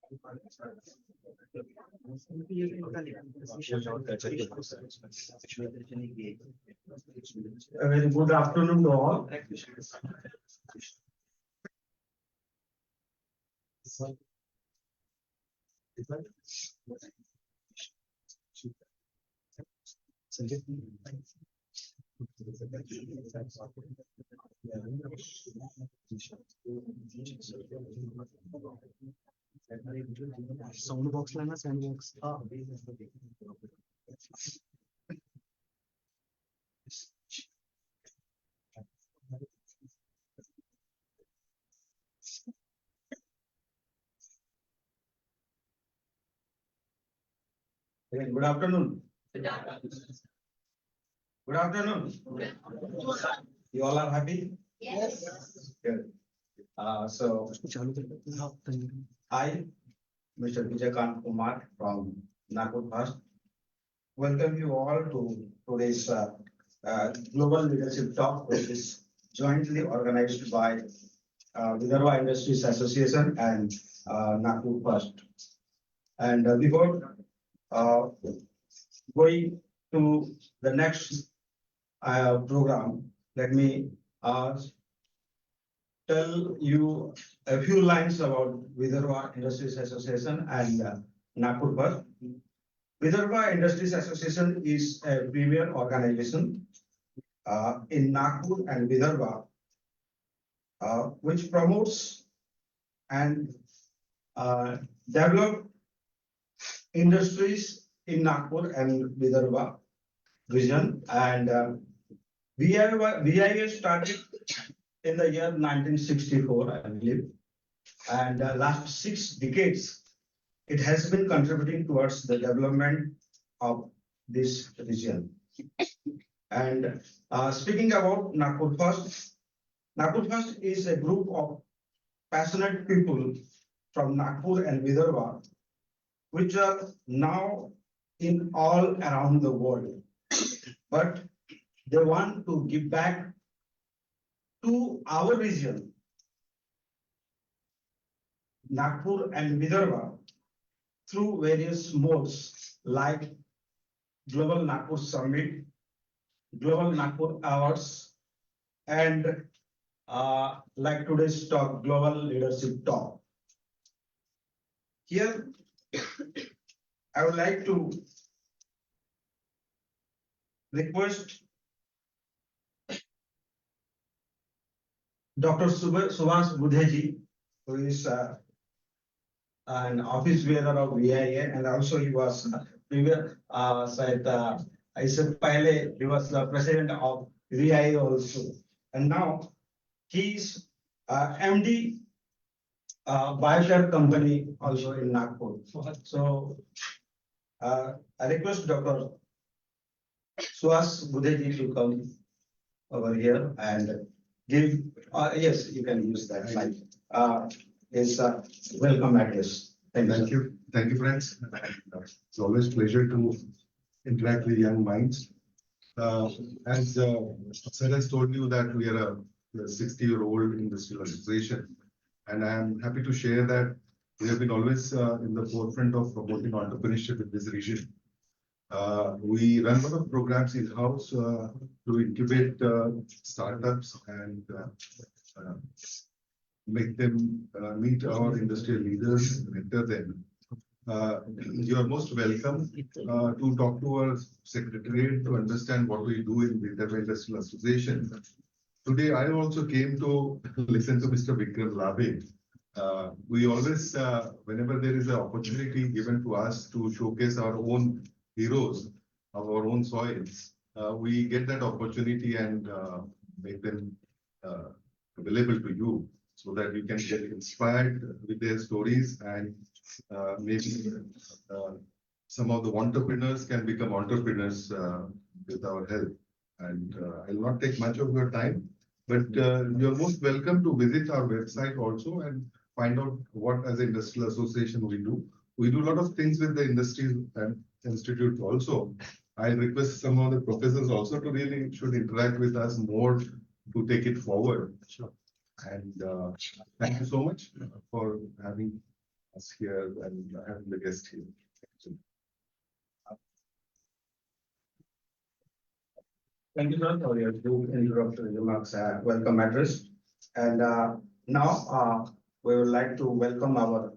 A very good afternoon to all. Sound box लाना sound box Good afternoon. Good afternoon. You all are happy? Yes. Good. So I, Mr. Vijaykant Kumar from Nagpur First, welcome you all to today's Global Leadership Talk, which is jointly organized by Vidarbha Industries Association and Nagpur First. And before going to the next program, let me tell you a few lines about Vidarbha Industries Association and Nagpur First. Vidarbha Industries Association is a premier organization in Nagpur and Vidarbha, which promotes and develop industries in Nagpur and Vidarbha region. And VIA started in the year 1964, I believe, and last 6 decades, it has been contributing towards the development of this region. And speaking about Nagpur First is a group of passionate people from Nagpur and Vidarbha, which are now in all around the world, but they want to give back to our region, Nagpur and Vidarbha, through various modes like Global Nagpur Summit, Global Nagpur Awards, and like today's talk, Global Leadership Talk. Here, I would like to request Dr. Subhas Budheji, who is an office bearer of VIA, and also he was previous I said he was the president of VIA also, and now he is MD Biocare company also in Nagpur. So I request Dr. Subhas Budheji to come over here and give. Yes, you can use that slide. His welcome address. Thank you. Thank you, friends. It's always a pleasure to interact with young minds. As Sir has told you that we are a 60-year-old industrial association, and I am happy to share that we have been always in the forefront of promoting entrepreneurship in this region. We run a lot of programs in-house to incubate startups and make them meet our industrial leaders, mentor them. You are most welcome to talk to our secretariat to understand what we do in Vidarbha Industrial Association. Today, I also came to listen to Mr. Vikram Labhe. We always, whenever there is an opportunity given to us to showcase our own heroes of our own soils, we get that opportunity and make them available to you, so that you can get inspired with their stories, and maybe some of the entrepreneurs can become entrepreneurs with our help. And I will not take much of your time, but you're most welcome to visit our website also and find out what as an industrial association we do. We do a lot of things with the industry and institute also. I request some of the professors also to really should interact with us more to take it forward. Sure. And thank you so much for having us here and having the guest here. Thank you, sir, for your good introductory remarks, welcome address. And now we would like to welcome our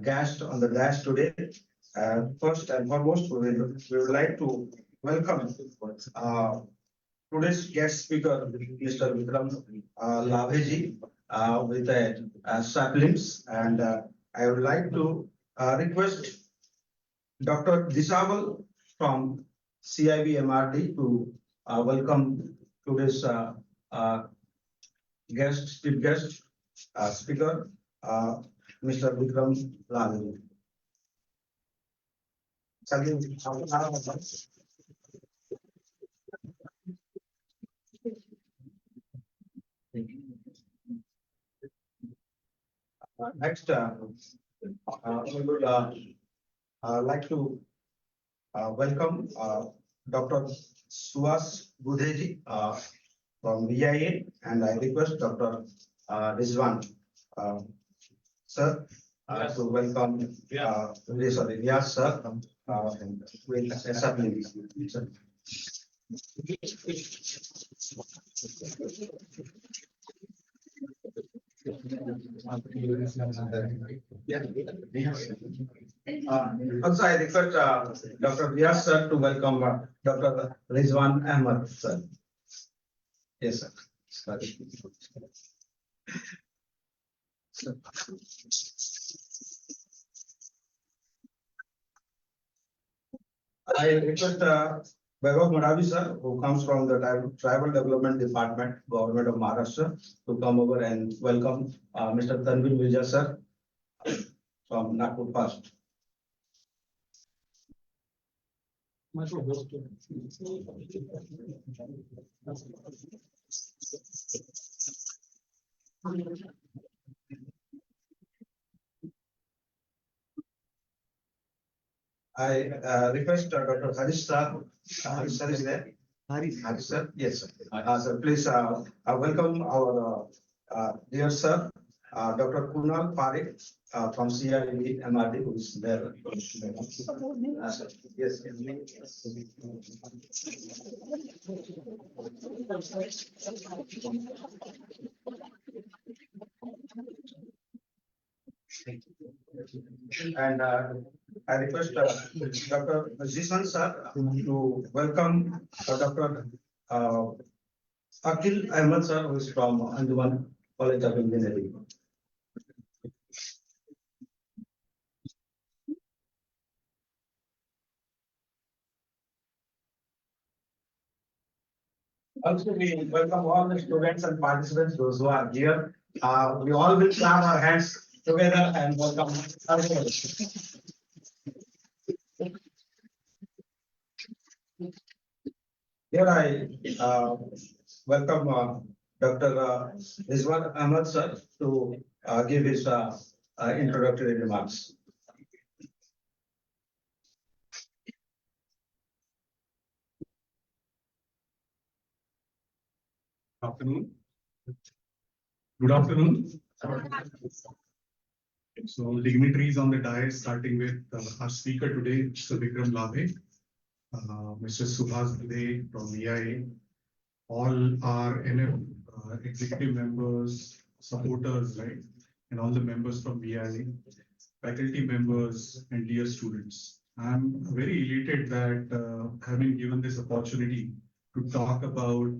guest on the dash today. First and foremost, we would like to welcome today's guest speaker, Mr. Vikram Lavheji, with saplings. And I would like to request Dr. Disawal from CIB MRD to welcome today's chief guest speaker, Mr. Vikram Lavheji. Next, we would like to welcome Dr. Suhas Budheji from VIA, and I request Dr. Rizwan, sir, to welcome, yes, sir, with accepting. Sir. Also, I request Dr. Riaz sir to welcome Dr. Rizwan Ahmad sir. Yes, sir. Sorry. Sir. I request Vaibhav Maravi sir, who comes from the Tribal Development Department, Government of Maharashtra, to come over and welcome Mr. Tanvir Vijay sir from Nagpur Past. I request Dr. Harish sir. Harish sir is there. Harish sir, yes sir. Sir, please welcome our dear sir, Dr. Kunal Parekh from CIB MRD, who is there. Yes. And I request Dr. Jisan sir to welcome Dr. Akhil Ahmed sir, who is from Anjuman College of Engineering. Also, we welcome all the students and participants, those who are here. We all will clap our hands together and welcome everyone. Here I welcome Dr. Rizwan Ahmad sir to give his introductory remarks. Afternoon. Good afternoon. So dignitaries on the dais, starting with our speaker today, Mr. Vikram Lavhe, Mr. Subhas Budhe from VIA, all our NF executive members, supporters, right, and all the members from VIA, faculty members, and dear students. I'm very elated that having given this opportunity to talk about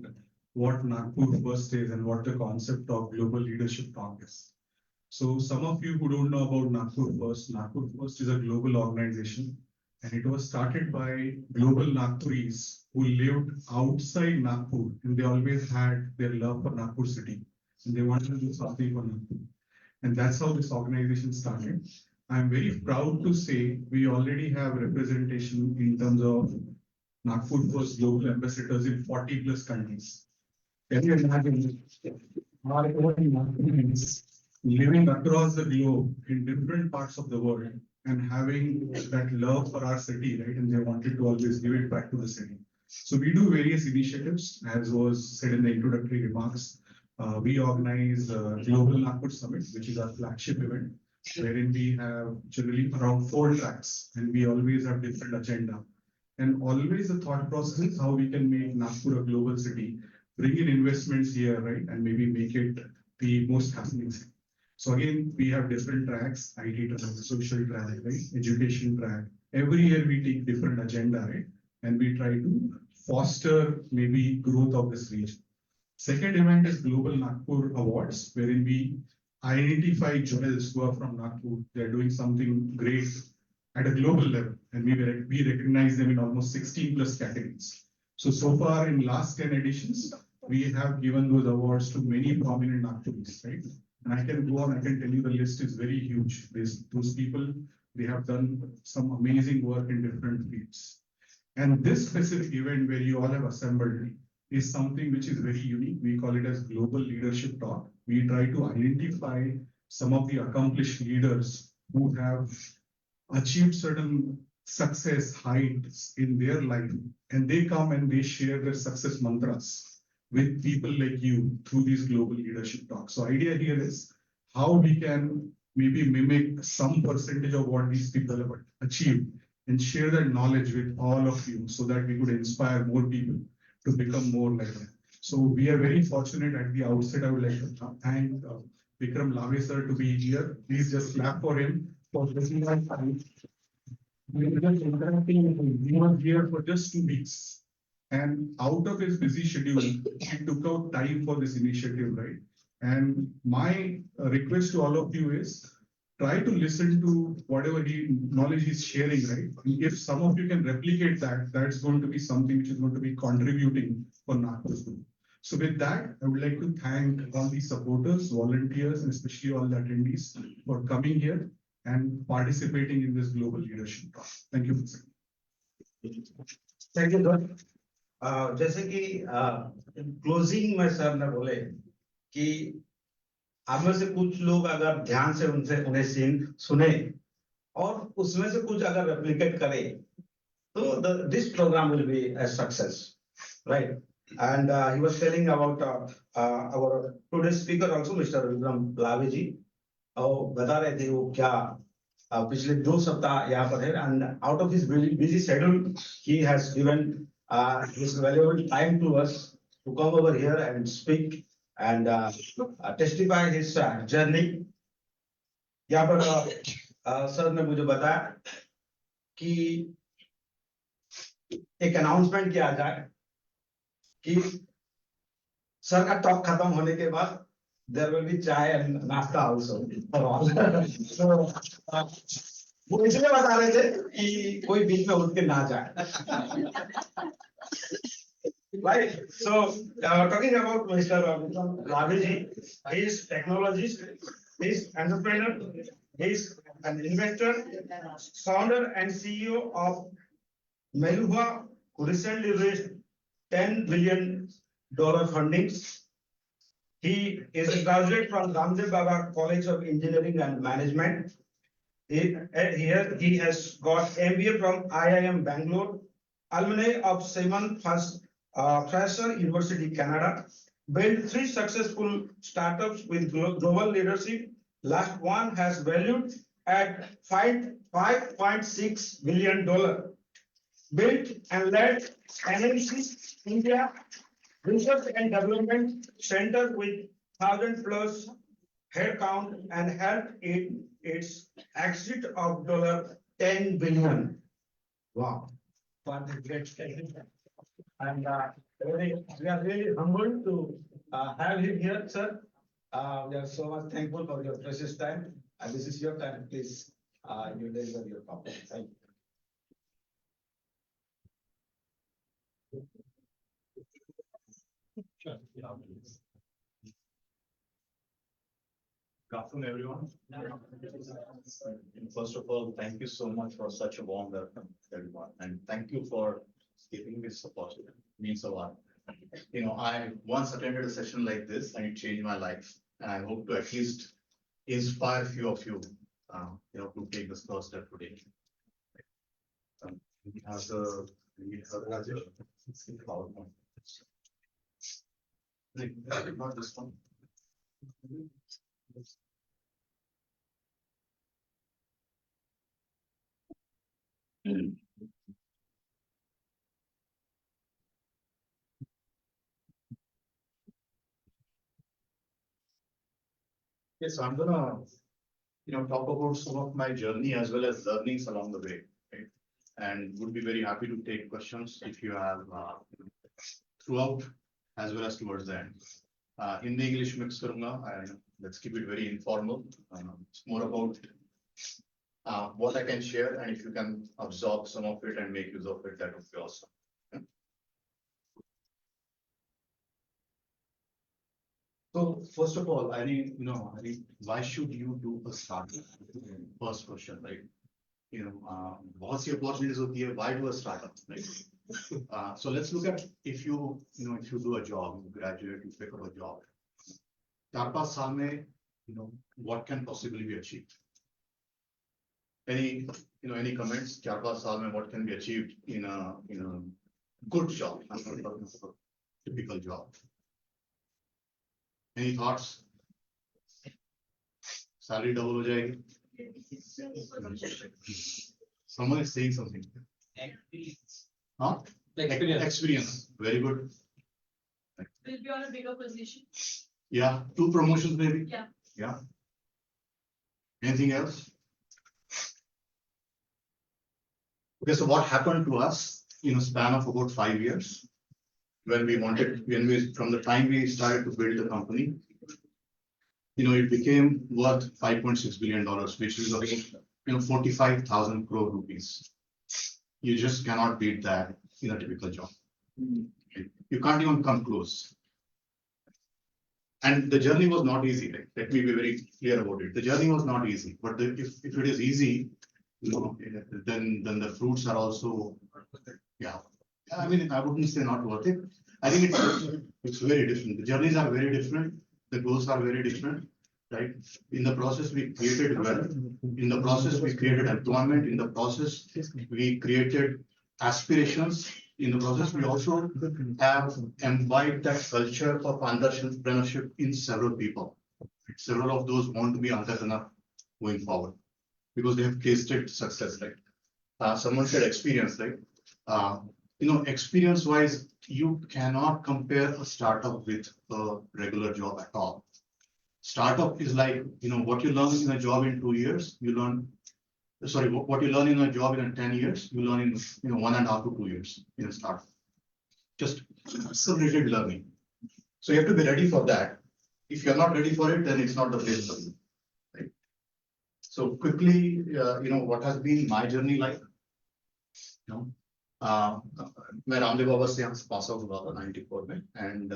what Nagpur First is and what the concept of global leadership talk is. So some of you who don't know about Nagpur First is a global organization, and it was started by global Nagpuris who lived outside Nagpur, and they always had their love for Nagpur city, and they wanted to do something for Nagpur. And that's how this organization started. I'm very proud to say we already have representation in terms of Nagpur First global ambassadors in 40 plus countries. Can you imagine our own Nagpurians living across the globe in different parts of the world and having that love for our city, right? And they wanted to always give it back to the city. So we do various initiatives, as was said in the introductory remarks. We organize Global Nagpur Summit, which is our flagship event. wherein we have generally around 4 tracks, and we always have different agenda. And always the thought process is how we can make Nagpur a global city, bring in investments here, right, and maybe make it the most happening city. So again, we have different tracks: IT track, social track, right, education track. Every year we take different agenda, right, and we try to foster maybe growth of this region. Second event is Global Nagpur Awards, wherein we identify jewels who are from Nagpur. They're doing something great at a global level, and we recognize them in almost 16 plus categories. So far in last 10 editions, we have given those awards to many prominent Nagpuris, right? And I can go on, I can tell you the list is very huge. Those people, they have done some amazing work in different fields. And this specific event where you all have assembled is something which is very unique. We call it as Global Leadership Talk. We try to identify some of the accomplished leaders who have achieved certain success heights in their life, and they come and they share their success mantras with people like you through these global leadership talks. So idea here is how we can maybe mimic some percentage of what these people have achieved and share that knowledge with all of you so that we could inspire more people to become more like them. So we are very fortunate. At the outset, I would like to thank Vikram Lave sir to be here. Please just clap for him for taking our time. We were just interacting with him. He was here for just 2 weeks. And out of his busy schedule, he took out time for this initiative, right? And my request to all of you is try to listen to whatever knowledge he's sharing, right? And if some of you can replicate that, that's going to be something which is going to be contributing for Nagpur. So with that, I would like to thank all the supporters, volunteers, and especially all the attendees for coming here and participating in this global leadership talk. Thank you. Thank you, sir. जैसे कि closing में sir ने बोले कि आप में से कुछ लोग अगर ध्यान से उन्हें सुने और उसमें से कुछ अगर रेप्लिकेट करे तो this programme will be a success, right? And he was telling about our today's speaker also, Mr. Vikram Lave ji. और बता रहे थे वो क्या पिछले 2 सप्ताह यहाँ पर है, and out of his busy schedule he has given his valuable time to us to come over here and speak and testify his journey. यहाँ पर सर ने मुझे बताया कि एक अनाउंसमेंट किया जाए कि सर का टॉक खत्म होने के बाद there will be chai and nasta also for all. So वो इसलिए बता रहे थे कि कोई बीच में उठ के ना जाए. Right. So talking about Mr. Ravi, he is technologist, he is entrepreneur, he is an investor, founder and CEO of Meluva, who recently raised $10 billion fundings. He is a graduate from Ramdev Baba College of Engineering and Management. Here he has got MBA from IIM Bangalore, alumni of Simon Fraser University, Canada, built 3 successful startups with global leadership. Last one has valued at $5.6 billion. Built and led NMC India Research and Development Center with 1,000 plus headcount and helped in its exit of $10 billion. Wow. What a great statement. And we are really humbled to have him here, sir. We are so much thankful for your precious time. And this is your time. Please, you deliver your comment. Thank you. Sure. Good afternoon, everyone. First of all, thank you so much for such a warm welcome, everyone, and thank you for giving this opportunity. It means a lot. I once attended a session like this, and it changed my life. And I hope to at least inspire a few of you, to take this first step today. Not this one. Yes, I'm gonna, talk about some of my journey as well as learnings along the way, right? And would be very happy to take questions if you have, throughout as well as towards the end. Hindi English mix karunga, and let's keep it very informal. It's more about what I can share, and if you can absorb some of it and make use of it, that would be awesome. So first of all, I think, why should you do a startup? First question, right? बहुत सी opportunities होती है, why do a startup, right? So let's look at if you do a job, you graduate, you pick up a job. 4-5 साल में, what can possibly be achieved? Any comments? 4-5 साल में what can be achieved in a good job, I'm not talking about a typical job. Any thoughts? Salary double हो जाएगी? Someone is saying something. Experience. Huh? Experience. Experience. Very good. Will be on a bigger position. Yeah, 2 promotions maybe. Yeah. Yeah. Anything else? Okay, so what happened to us in a span of about 5 years? From the time we started to build the company, it became worth $5.6 billion, which is about 45,000 crore rupees. You just cannot beat that in a typical job. You can't even come close. And the journey was not easy. Right? Let me be very clear about it. The journey was not easy, but if it is easy, then the fruits are also, yeah. I mean, I wouldn't say not worth it. I think it's very different. The journeys are very different. The goals are very different, right? In the process, we created wealth. In the process, we created employment. In the process, we created aspirations. In the process, we also have imbibed that culture of entrepreneurship in several people. Several of those want to be entrepreneur going forward because they have tasted success, right? Someone said experience, right? Experience-wise, you cannot compare a startup with a regular job at all. Startup is like, what you learn in a job in 2 years, what you learn in a job in 10 years, you learn in 1.5 to 2 years in a startup. Just accelerated learning. So you have to be ready for that. If you're not ready for it, then it's not the place for you. Right? So quickly, what has been my journey like? मैं रामदेव बाबा से यहाँ से pass out हुआ था 94 में and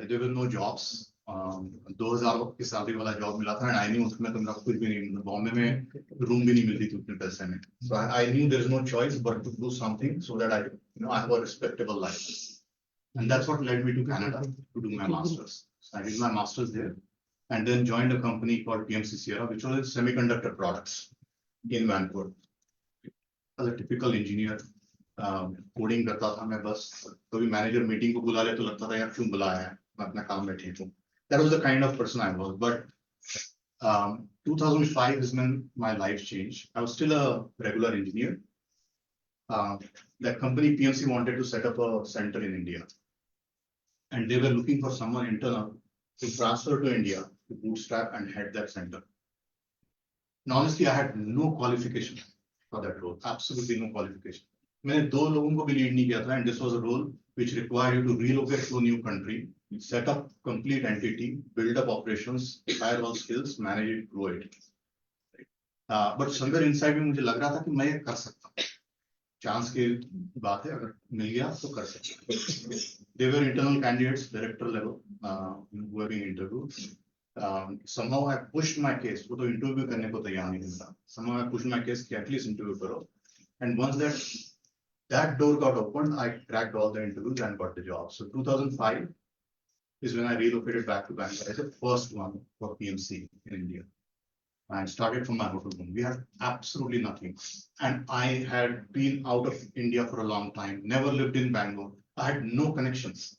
there were no jobs. 2000 की salary वाला job मिला था and I knew उसमें तो मेरा कुछ भी नहीं, बॉम्बे में रूम भी नहीं मिलती थी उतने पैसे में. So I knew there is no choice but to do something so that I have a respectable life. And that's what led me to Canada to do my masters. So I did my masters there and then joined a company called PMC Sierra, which was semiconductor products in Vancouver. As a typical engineer, coding करता था मैं बस कभी manager meeting को बुला ले तो लगता था यार क्यों बुलाया है मैं अपना काम में ठीक हूँ. That was the kind of person I was. But 2005 is when my life changed. I was still a regular engineer. That company PMC wanted to set up a center in India, and they were looking for someone internal to transfer to India to bootstrap and head that center. And honestly, I had no qualification for that role. Absolutely no qualification. मैंने 2 लोगों को भी lead नहीं किया था and this was a role which required you to relocate to a new country, set up complete entity, build up operations, hire all skills, manage it, grow it. But somewhere inside में मुझे लग रहा था कि मैं ये कर सकता हूँ. चांस की बात है, अगर मिल गया तो कर सकते हैं. They were internal candidates, director level, who were being interviewed. Somehow I pushed my case. वो तो interview करने को तैयार नहीं था. Somehow I pushed my case कि at least interview करो. And once that door got opened, I cracked all the interviews and got the job. So 2005 is when I relocated back to Bangalore as the first one for PMC in India. And started from my hotel room. We had absolutely nothing. And I had been out of India for a long time, never lived in Bangalore. I had no connections.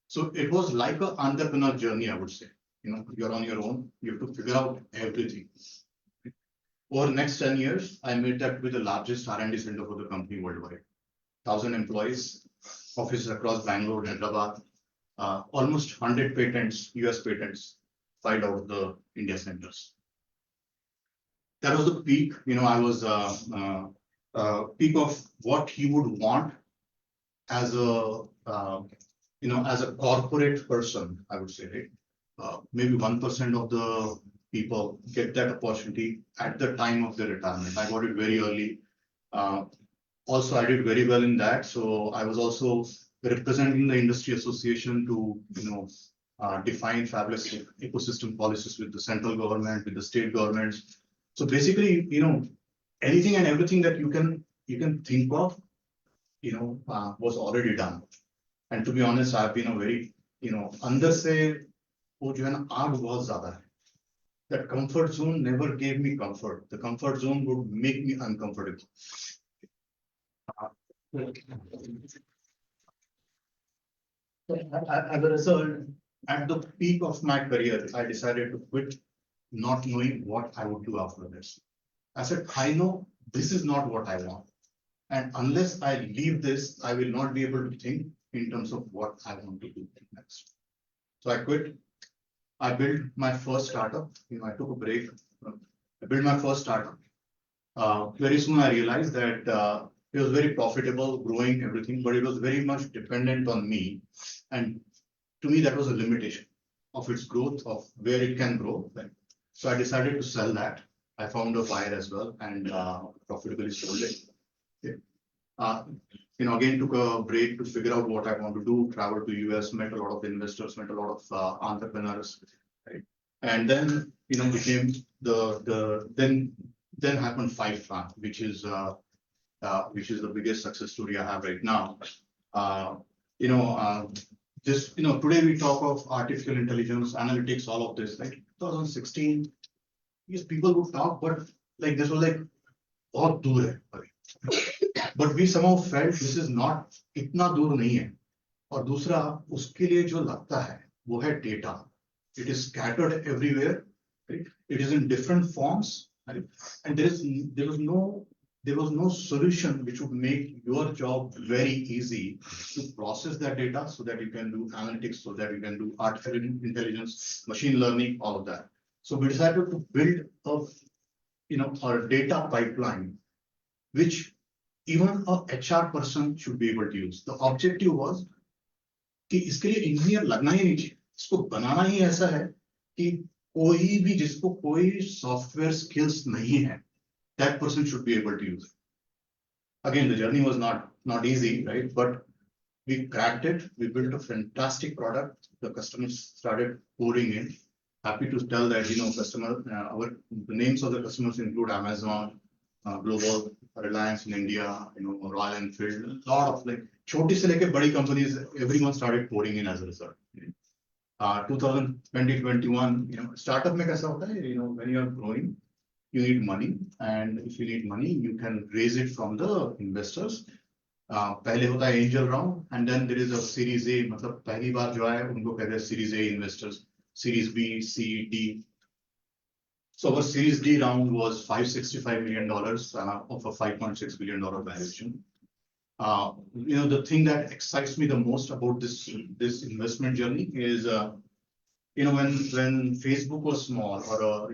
So it was like an entrepreneurial journey, I would say. You're on your own, you have to figure out everything. Over the next 10 years, I made that with the largest R&D center for the company worldwide. 1,000 employees, offices across Bangalore, Hyderabad, almost 100 patents, US patents filed out of the India centers. That was the peak, I was peak of what he would want as a, as a corporate person, I would say, right? Maybe 1% of the people get that opportunity at the time of their retirement. I got it very early. Also, I did very well in that. So I was also representing the industry association to, define fabulous ecosystem policies with the central government, with the state governments. So basically, anything and everything that you can think of, was already done. And to be honest, I've been a very, अंदर से वो जो है ना आग बहुत ज्यादा है. That comfort zone never gave me comfort. The comfort zone would make me uncomfortable. As a result, at the peak of my career, I decided to quit, not knowing what I would do after this. I said, I know this is not what I want. And unless I leave this, I will not be able to think in terms of what I want to do next. So I quit. I built my first startup. I took a break. I built my first startup. Very soon I realized that it was very profitable, growing everything, but it was very much dependent on me. And to me, that was a limitation of its growth, of where it can grow. So I decided to sell that. I found a buyer as well and profitably sold it. Again, took a break to figure out what I want to do, traveled to US, met a lot of investors, met a lot of entrepreneurs, right? And then, became then happened Five Plan, which is the biggest success story I have right now. Today we talk of artificial intelligence, analytics, all of this, like 2016, yes, people would talk, but like this was like, बहुत दूर है. But we somehow felt this is not, इतना दूर नहीं है. और दूसरा, उसके लिए जो लगता है, वो है data. It is scattered everywhere, right? It is in different forms, right? And there was no solution which would make your job very easy to process that data so that you can do analytics, so that you can do artificial intelligence, machine learning, all of that. So we decided to build a data pipeline, which even a HR person should be able to use. The objective was कि इसके लिए engineer लगना ही नहीं चाहिए. इसको बनाना ही ऐसा है कि कोई भी जिसको कोई सॉफ्टवेयर स्किल्स नहीं है, that person should be able to use it. Again, the journey was not easy, right? But we cracked it. We built a fantastic product. The customers started pouring in. Happy to tell that, the names of the customers include Amazon, Global, Reliance in India, Royal Enfield, a lot of like छोटी से लेके बड़ी companies, everyone started pouring in as a result. 2020-21, startup में कैसा होता है, when you are growing, you need money, and if you need money, you can raise it from the investors. पहले होता है angel round, and then there is a series A, मतलब पहली बार जो है उनको कहते हैं series A investors, series B, C, D. So our series D round was $565 million of a $5.6 billion valuation. The thing that excites me the most about this investment journey is, when Facebook was small, or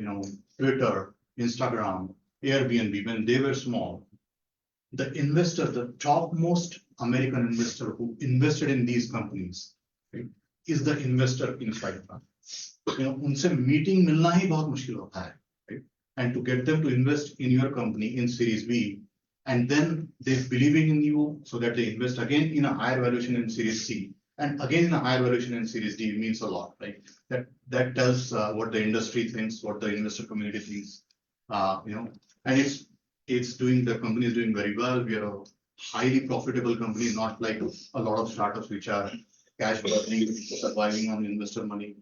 Twitter, Instagram, Airbnb, when they were small, the investor, the topmost American investor who invested in these companies, right, is the investor in Five Plan. उनसे meeting मिलना ही बहुत मुश्किल होता है, right? And to get them to invest in your company in Series B, and then they believing in you, so that they invest again in a higher valuation in Series C, and again in a higher valuation in Series D, means a lot, right? That tells what the industry thinks, what the investor community thinks, and the company is doing very well. We are a highly profitable company, not like a lot of startups which are cash burning, surviving on investor money.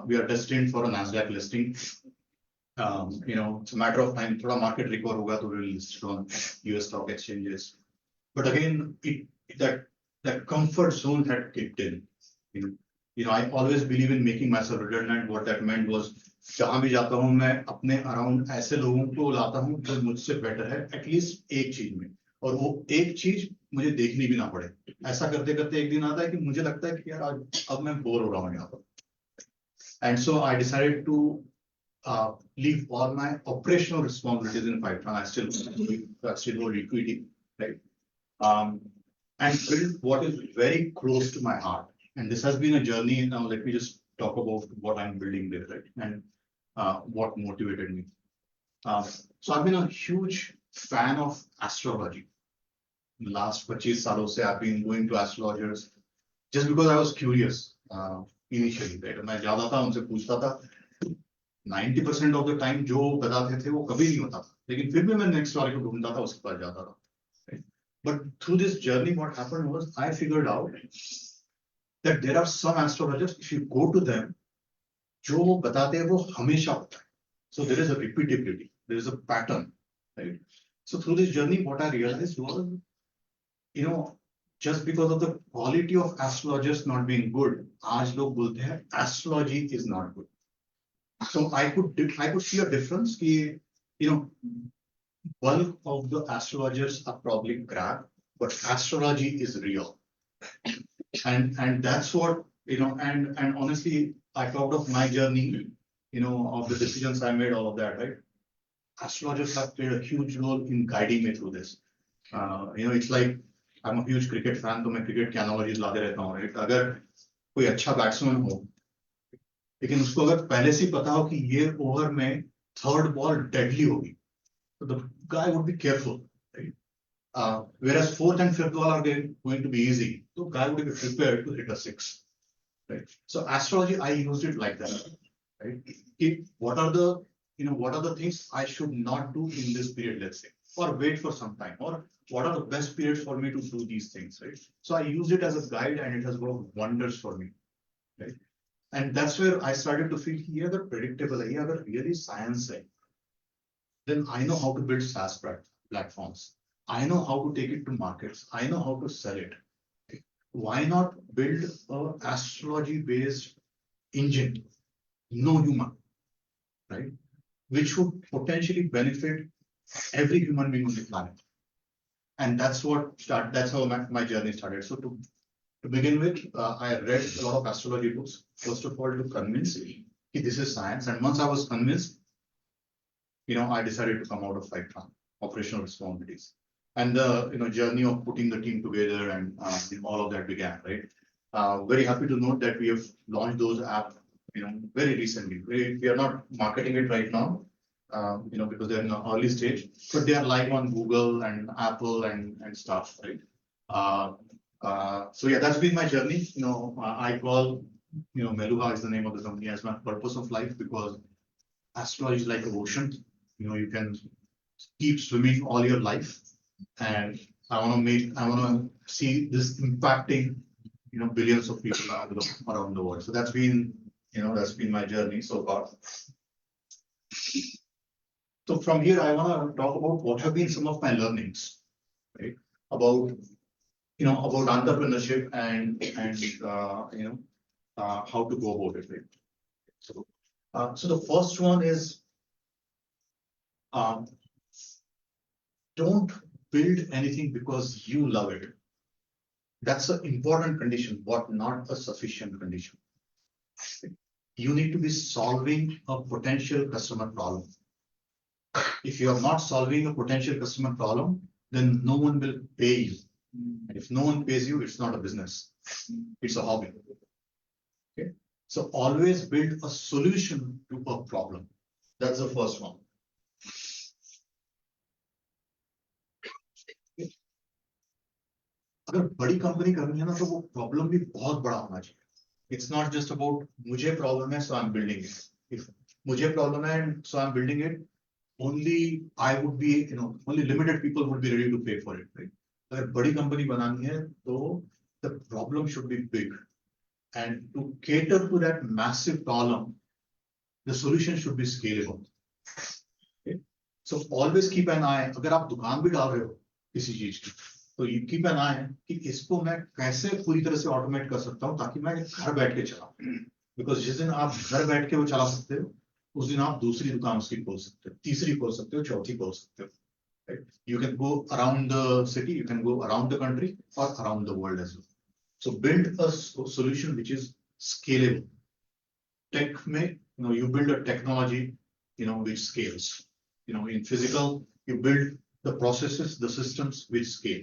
We are destined for a NASDAQ listing. It's a matter of time. Thoda market recover hoga to we'll list on US stock exchanges. But again, that comfort zone had kicked in. I always believe in making myself redundant. What that meant was, जहां भी जाता हूं मैं अपने around ऐसे लोगों को लाता हूं जो मुझसे बेटर है एटलीस्ट एक चीज में, और वो एक चीज मुझे देखनी भी ना पड़े. ऐसा करते करते एक दिन आता है कि मुझे लगता है कि यार अब मैं बोर हो रहा हूं यहाँ पर. And so I decided to leave all my operational responsibilities in Python. I still hold equity, right? And build what is very close to my heart. And this has been a journey. Now let me just talk about what I'm building there, right? And what motivated me. So I've been a huge fan of astrology. In the last 25 सालों से I've been going to astrologers just because I was curious initially, right? मैं जाता था उनसे पूछता था. 90% of the time जो बताते थे वो कभी नहीं होता था, लेकिन फिर भी मैं नेक्स्ट वाले को ढूंढता था, उसके पास जाता था. But through this journey, what happened was I figured out that there are some astrologers, if you go to them, जो वो बताते हैं वो हमेशा होता है. So there is a repeatability, there is a pattern, right? So through this journey, what I realized was, just because of the quality of astrologers not being good, आज लोग बोलते हैं astrology is not good. So I could see a difference कि, bulk of the astrologers are probably crap, but astrology is real. And that's what, and honestly, I talked of my journey, of the decisions I made, all of that, right? Astrologers have played a huge role in guiding me through this. It's like, I'm a huge cricket fan, तो मैं cricket की analogies लाते रहता हूँ, right? अगर कोई अच्छा batsman हो, लेकिन उसको अगर पहले से पता हो कि ये ओवर में थर्ड बॉल डेडली होगी, so the guy would be careful, right? Whereas fourth and fifth ball are going to be easy, so guy would be prepared to hit a six, right? So astrology, I used it like that, right? What are the things I should not do in this period, let's say, or wait for some time, or what are the best periods for me to do these things, right? So I used it as a guide, and it has worked wonders for me, right? And that's where I started to feel here the predictable, here really science hai, then I know how to build SaaS platforms. I know how to take it to markets. I know how to sell it. Why not build an astrology-based engine, no human, right? Which would potentially benefit every human being on the planet. And that's how my journey started. So to begin with, I read a lot of astrology books, first of all, to convince me that this is science. And once I was convinced, I decided to come out of operational responsibilities. And the journey of putting the team together and all of that began, right? Very happy to note that we have launched those apps, very recently. We are not marketing it right now, because they're in the early stage, but they are live on Google and Apple and stuff, right? So yeah, that's been my journey. I call, Meluha is the name of the company, as my purpose of life, because astrology is like an ocean. You can keep swimming all your life, and I want to see this impacting, billions of people around the world. So that's been my journey so far. So from here, I want to talk about what have been some of my learnings, right? About entrepreneurship and how to go about it, right? So the first one is, don't build anything because you love it. That's an important condition, but not a sufficient condition. You need to be solving a potential customer problem. If you are not solving a potential customer problem, then no one will pay you. And if no one pays you, it's not a business. It's a hobby. Okay. So always build a solution to a problem. That's the first one. अगर बड़ी company करनी है ना, तो वो problem भी बहुत बड़ा होना चाहिए. It's not just about मुझे प्रॉब्लम है, so I'm building it. If मुझे प्रॉब्लम है, so I'm building it, only I would be, only limited people would be ready to pay for it, right? अगर बड़ी कंपनी बनानी है, तो the problem should be big, and to cater to that massive problem, the solution should be scalable. Okay? So always keep an eye. अगर आप दुकान भी डाल रहे हो किसी चीज की, तो you keep an eye कि इसको मैं कैसे पूरी तरह से ऑटोमेट कर सकता हूँ ताकि मैं घर बैठ के चलाऊं, बिकॉज जिस दिन आप घर बैठ के वो चला सकते हो उस दिन आप दूसरी दुकान उसकी खोल सकते हो, तीसरी खोल सकते हो, चौथी खोल सकते हो. Right? You can go around the city, you can go around the country or around the world as well. So build a solution which is scalable. Tech में, you build a technology, which scales. In physical, you build the processes, the systems which scale.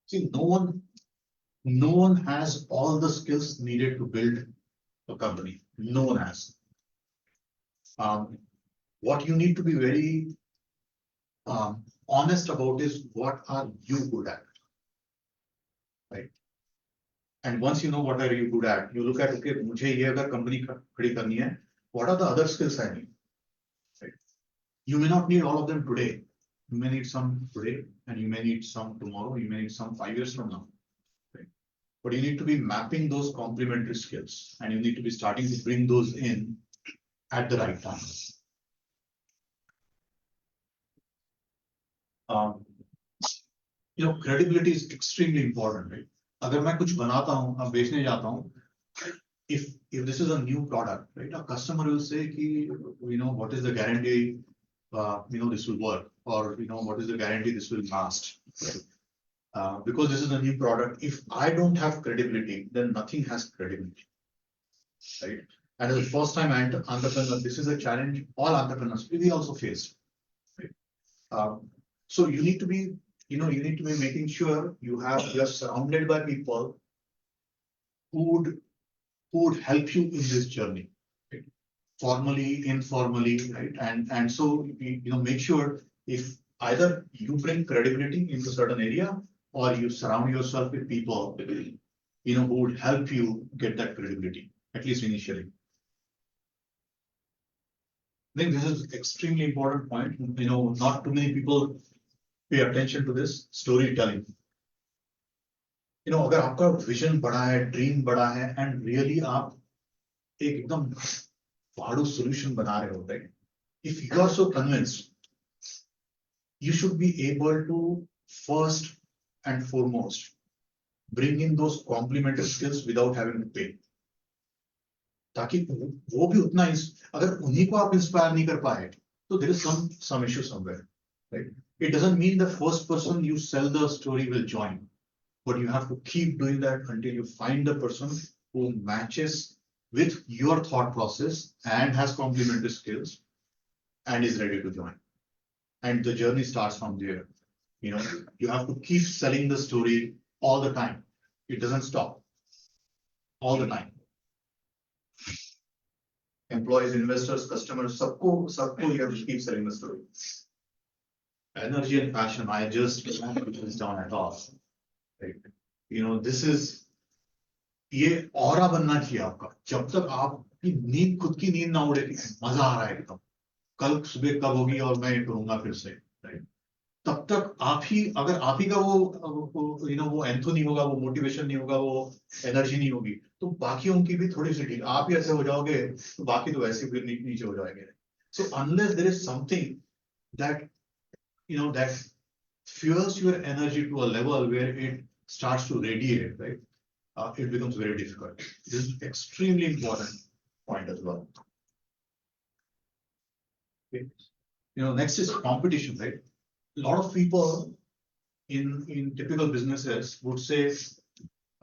See, no one has all the skills needed to build a company. No one has. What you need to be very honest about is what are you good at, right? And once you know what are you good at, you look at, okay, मुझे ये अगर company खड़ी करनी है, what are the other skills I need? Right? You may not need all of them today. You may need some today, and you may need some tomorrow. You may need some 5 years from now. Right? But you need to be mapping those complementary skills, and you need to be starting to bring those in at the right time. Credibility is extremely important, right? अगर मैं कुछ बनाता हूँ, अब बेचने जाता हूँ, if this is a new product, right, a customer will say कि, what is the guarantee, this will work, or what is the guarantee this will last, right? Because this is a new product. If I don't have credibility, then nothing has credibility, right? And as a first-time entrepreneur, this is a challenge all entrepreneurs we also face, right? So you need to be making sure you're surrounded by people who would help you in this journey, right? Formally, informally, right? And so make sure if either you bring credibility into a certain area or you surround yourself with people who would help you get that credibility, at least initially. I think this is extremely important point. Not too many people pay attention to this storytelling. अगर आपका vision बड़ा है, dream बड़ा है, and really आप एक एकदम फाड़ू solution बना रहे हो, right? If you are so convinced, you should be able to first and foremost bring in those complementary skills without having to pay. ताकि वो भी उतना अगर उन्हीं को आप इंस्पायर नहीं कर पाए तो there is some issue somewhere, right? It doesn't mean the first person you sell the story will join, but you have to keep doing that until you find the person who matches with your thought process and has complementary skills and is ready to join. And the journey starts from there. You have to keep selling the story all the time. It doesn't stop all the time. Employees, investors, customers, sabko you have to keep selling the story. Energy and passion, I just can't put this down at all. Right? This is ये aura बनना चाहिए आपका. जब तक आपकी नींद, खुद की नींद ना उड़े, मजा आ रहा है एकदम, कल सुबह कब होगी और मैं ये करूंगा फिर से, राइट? तब तक अगर आप ही का वो एंथो नहीं होगा, वो मोटिवेशन नहीं होगा, वो एनर्जी नहीं होगी, तो बाकियों की भी थोड़ी सी ठीक. आप ही ऐसे हो जाओगे तो बाकी तो वैसे फिर नीचे हो जाएंगे. So unless there is something that that fuels your energy to a level where it starts to radiate, right? It becomes very difficult. This is extremely important point as well. Okay. Next is competition, right? A lot of people in typical businesses would say,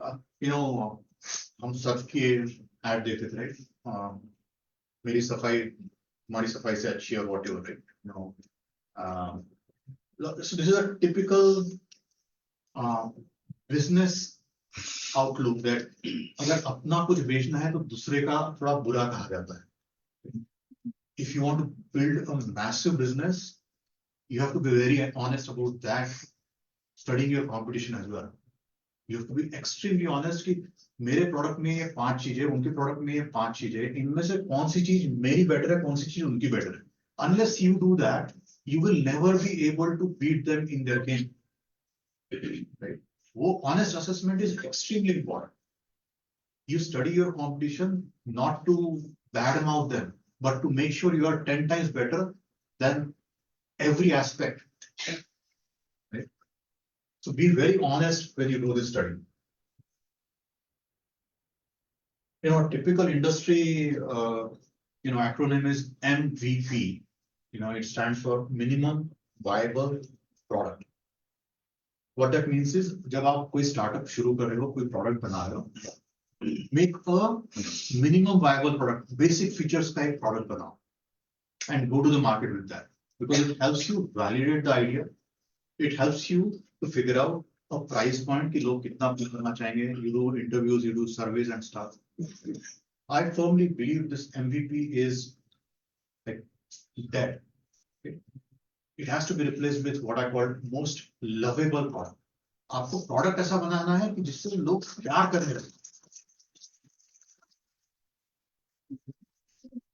हम सबके ad देते थे, right? मेरी सफाई हमारी सफाई से अच्छी है, whatever, right? So this is a typical business outlook that अगर अपना कुछ बेचना है तो दूसरे का थोड़ा बुरा कहा जाता है. If you want to build a massive business, you have to be very honest about that, studying your competition as well. You have to be extremely honest कि मेरे प्रोडक्ट में ये 5 चीजें, उनके प्रोडक्ट में ये 5 चीजें, इनमें से कौन सी चीज मेरी बेटर है, कौन सी चीज उनकी बेटर है. Unless you do that, you will never be able to beat them in their game. Right? Honest assessment is extremely important. You study your competition not to badmouth them, but to make sure you are 10 times better than every aspect. Right? So be very honest when you do this study. Typical industry, acronym is MVP. It stands for minimum viable product. What that means is, जब आप कोई startup शुरू कर रहे हो, कोई product बना रहे हो, make a minimum viable product, basic features का एक product बनाओ, and go to the market with that, because it helps you validate the idea. It helps you to figure out a price point कि लोग कितना pay करना चाहेंगे. You do interviews, you do surveys and stuff. I firmly believe this MVP is like dead. It has to be replaced with what I call most lovable product. आपको product ऐसा बनाना है कि जिससे लोग प्यार करने लगे.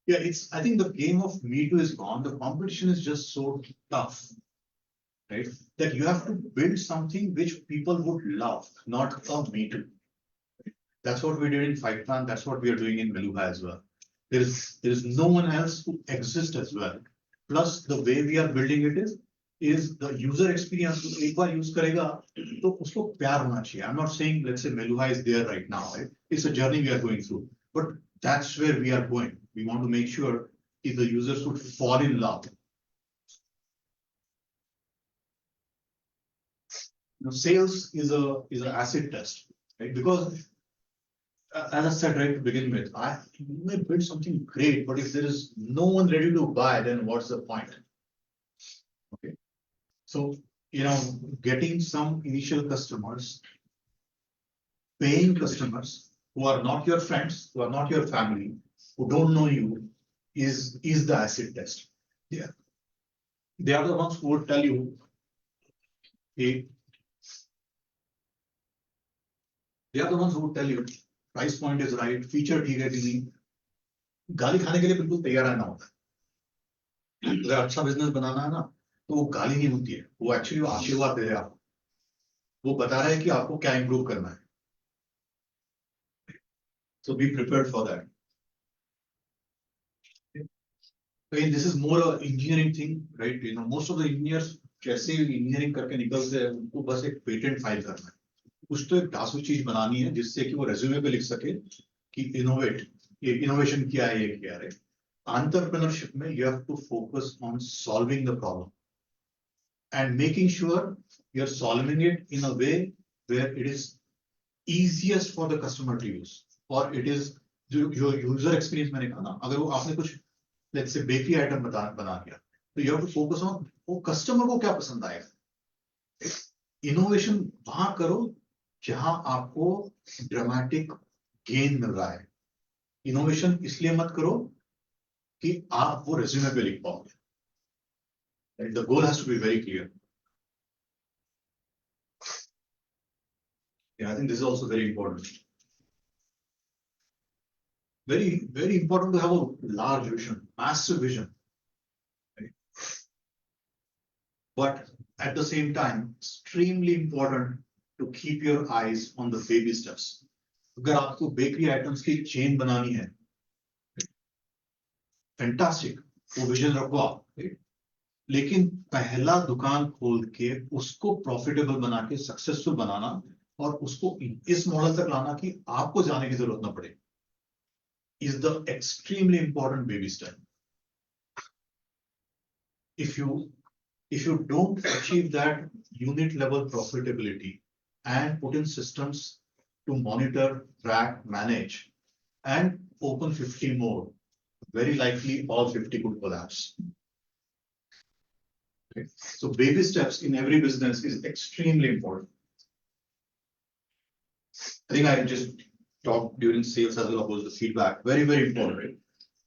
Yeah, I think the game of Me Too is gone. The competition is just so tough, right? That you have to build something which people would love, not a Me Too. That's what we did in Fight Plan. That's what we are doing in Meluha as well. There is no one else who exists as well. Plus, the way we are building it is the user experience. एक बार use करेगा तो उसको प्यार होना चाहिए. I'm not saying, let's say Meluha is there right now. Right? It's a journey we are going through, but that's where we are going. We want to make sure if the users would fall in love. Sales is an acid test, right? Because as I said right to begin with, you may build something great, but if there is no one ready to buy, then what's the point? Okay. So, getting some initial customers, paying customers who are not your friends, who are not your family, who don't know you, is the acid test. Yeah. They are the ones who would tell you, hey, they are the ones who would tell you, price point is right, feature ठीक है कि नहीं, गाली खाने के लिए बिल्कुल तैयार रहना होता है. अगर अच्छा बिजनेस बनाना है ना, तो वो गाली नहीं होती है, वो एक्चुअली वो आशीर्वाद दे रहा है आपको. वो बता रहा है कि आपको क्या इंप्रूव करना है. So be prepared for that. Again, this is more an engineering thing, right? Most of the engineers कैसे इंजीनियरिंग करके निकलते हैं, उनको बस एक पेटेंट फाइल करना है. कुछ तो एक ढांसू चीज बनानी है जिससे कि वो रेज्यूमे पे लिख सके कि इनोवेशन किया है, ये किया है. Entrepreneurship में you have to focus on solving the problem and making sure you're solving it in a way where it is easiest for the customer to use, or it is your user experience. मैंने कहा ना, अगर वो आपने कुछ let's say bakery item बना दिया, तो you have to focus on वो कस्टमर को क्या पसंद आएगा. इनोवेशन वहां करो जहां आपको ड्रामेटिक गेन मिल रहा है. इनोवेशन इसलिए मत करो कि आप वो रेज्यूमे पे लिख पाओगे. The goal has to be very clear. Yeah, I think this is also very important. Very, very important to have a large vision, massive vision. Right? But at the same time, extremely important to keep your eyes on the baby steps. अगर आपको bakery items की chain बनानी है, fantastic, वो vision रखो आप. लेकिन पहला दुकान खोल के उसको प्रॉफिटेबल बना के सक्सेसफुल बनाना और उसको इस मॉडल तक लाना कि आपको जाने की जरूरत ना पड़े is the extremely important baby step. If you don't achieve that unit level profitability and put in systems to monitor, track, manage, and open 50 more, very likely all 50 could collapse. Okay. So baby steps in every business is extremely important. I think I just talked during sales as well about the feedback. Very, very important. Right?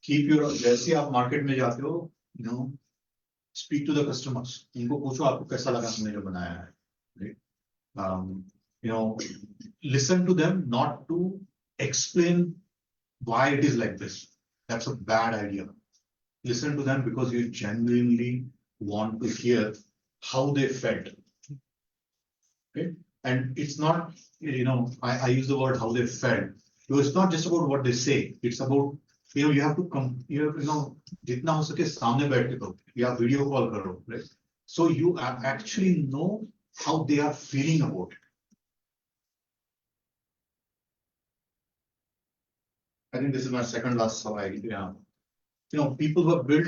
Keep your, जैसे आप market में जाते हो, speak to the customers. इनको पूछो आपको कैसा लगा हमने जो बनाया है. Right? Listen to them, not to explain why it is like this. That's a bad idea. Listen to them because you genuinely want to hear how they felt. Okay? And it's not, I use the word how they felt. So it's not just about what they say. It's about you have to come, जितना हो सके सामने बैठ के करो, या video call करो, right? So you actually know how they are feeling about it. I think this is my second last slide. Yeah. People who have built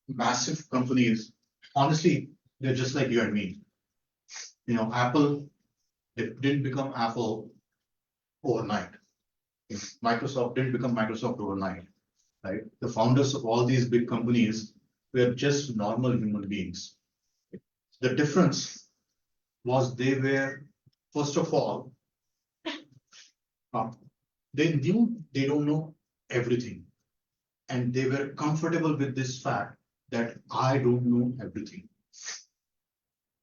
massive companies, honestly, they're just like you and me. Apple, they didn't become Apple overnight. Microsoft didn't become Microsoft overnight, right? The founders of all these big companies were just normal human beings. The difference was they were, first of all, they knew they don't know everything. And they were comfortable with this fact that I don't know everything.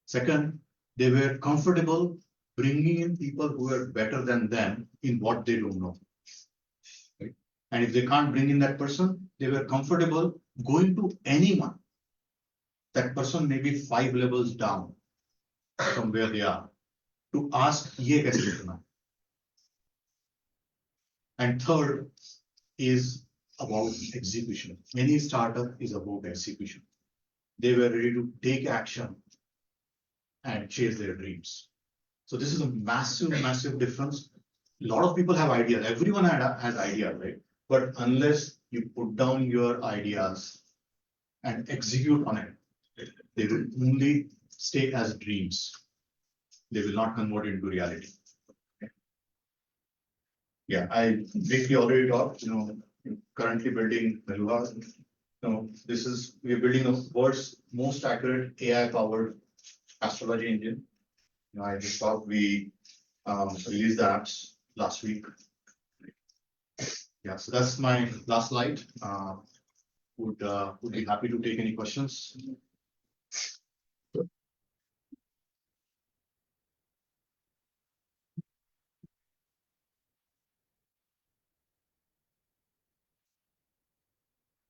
Second, they were comfortable bringing in people who are better than them in what they don't know. Right? And if they can't bring in that person, they were comfortable going to anyone. That person may be 5 levels down from where they are to ask, ye kaise karna? And third is about execution. Any startup is about execution. They were ready to take action and chase their dreams. So this is a massive, massive difference. A lot of people have ideas. Everyone has ideas, right? But unless you put down your ideas and execute on it, they will only stay as dreams. They will not convert into reality. Yeah, I briefly already talked, currently building Meluha. We're building the world's most accurate AI-powered astrology engine. I just thought we released the apps last week. Yeah, so that's my last slide. Would be happy to take any questions.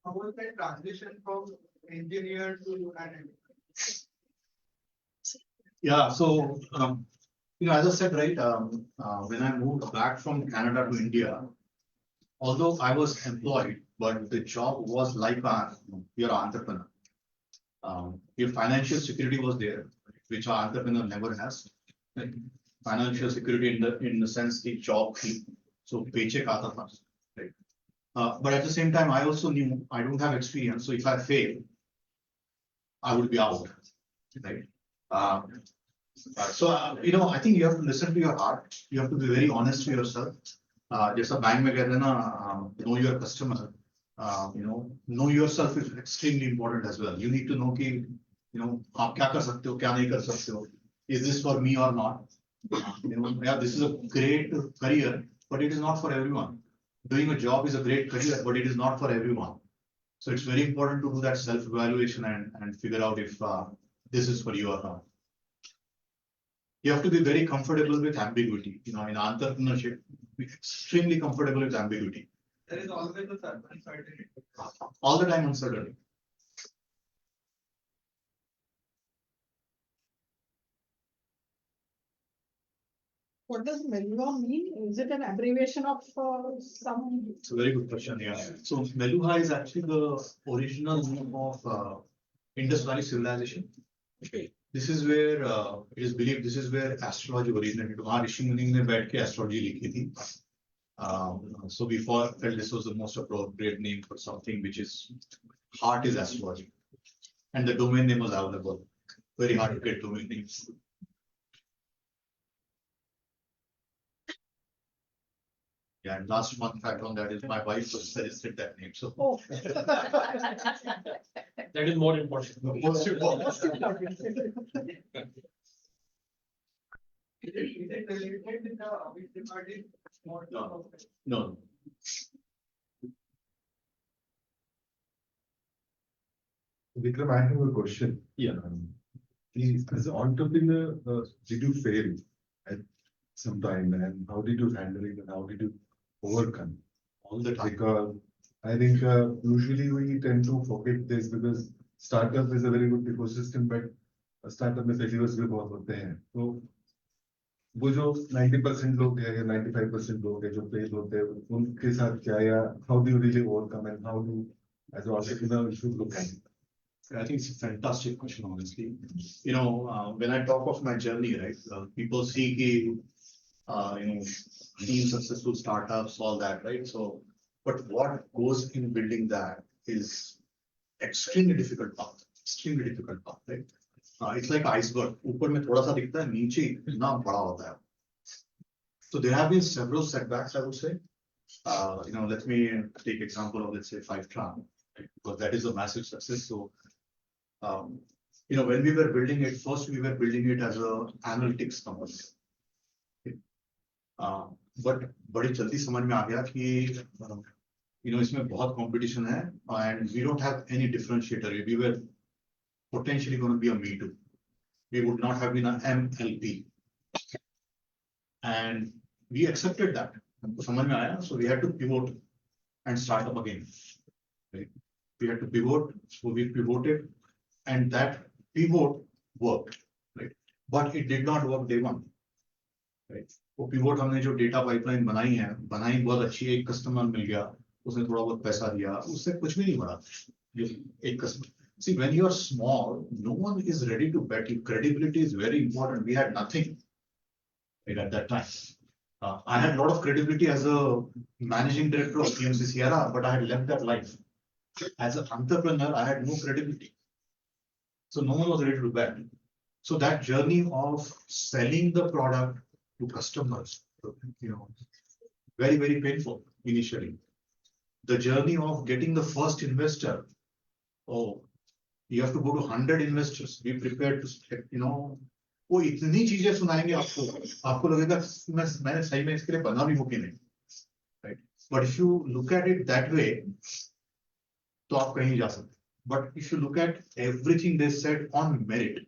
How was that transition from engineer to an Yeah, so as I said, right, when I moved back from Canada to India, although I was employed, but the job was like you're an entrepreneur. Your financial security was there, which our entrepreneur never has. Like, financial security in the sense the job, so paycheck aata tha, right? But at the same time, I also knew I don't have experience, so if I fail, I would be out, right? I think you have to listen to your heart. You have to be very honest to yourself. जैसा bank में कहते हैं ना, know your customer. Know yourself is extremely important as well. You need to know कि आप क्या कर सकते हो, क्या नहीं कर सकते हो. Is this for me or not? This is a great career, but it is not for everyone. Doing a job is a great career, but it is not for everyone. So it's very important to do that self-evaluation and figure out if this is for you or not. You have to be very comfortable with ambiguity. In entrepreneurship, be extremely comfortable with ambiguity. There is always a certain uncertainty. All the time uncertainty. What does Meluha mean? Is it an abbreviation of some? It's a very good question. Yeah. So Meluha is actually the original name of Indus Valley civilization. Okay. This is where it is believed this is where astrology originated. वहाँ ऋषि मुनि ने बैठ के astrology लिखी थी. So we felt this was the most appropriate name for something which is heart is astrology, and the domain name was available. Very hard to get domain names. Yeah, and last fun fact on that is my wife suggested that name. So Oh. That is more important. most important. Is it related with the which departed more? No. Vikram, I have a question. Yeah. Please, as an entrepreneur, did you fail at some time, and how did you handle it, and how did you overcome? All the time. Because I think usually we tend to forget this because startup is a very good ecosystem, but a startup में failures भी बहुत होते हैं. So वो जो 90% लोग हैं या 95% लोग हैं जो फेल होते हैं उनके साथ क्या या how do you really overcome and how do as an entrepreneur you should look at it? I think it's a fantastic question, honestly. You know, when I talk of my journey, right, people see being successful startups, all that, right? So, but what goes in building that is extremely difficult path, right? It's like iceberg. ऊपर में थोड़ा सा दिखता है, नीचे इतना बड़ा होता है. So there have been several setbacks, I would say. Let me take example of, let's say, 5-Tran, right? Because that is a massive success. So, when we were building it, first we were building it as a analytics company. But बड़ी जल्दी समझ में आ गया कि इसमें बहुत competition है and we don't have any differentiator. We were potentially going to be a me too. We would not have been an MLP. And we accepted that. हमको समझ में आया, so we had to pivot and start up again. Right? We had to pivot, so we pivoted, and that pivot worked. Right? But it did not work day one. Right? वो pivot हमने जो data pipeline बनाई बहुत अच्छी, एक customer मिल गया, उसने थोड़ा बहुत पैसा दिया, उससे कुछ भी नहीं बढ़ा. एक customer. See, when you are small, no one is ready to bet you. Credibility is very important. We had nothing right, at that time. I had a lot of credibility as a managing director of PMC Sierra, but I had left that life. As an entrepreneur, I had no credibility. So no one was ready to bet. So that journey of selling the product to customers, very, very painful initially. The journey of getting the first investor, you have to go to 100 investors, be prepared to, वो इतनी चीजें सुनाएंगे आपको लगेगा मैंने सही में इसके लिए बना भी मुमकिन है, right? But if you look at it that way, तो आप कहीं जा सकते. But if you look at everything they said on merit,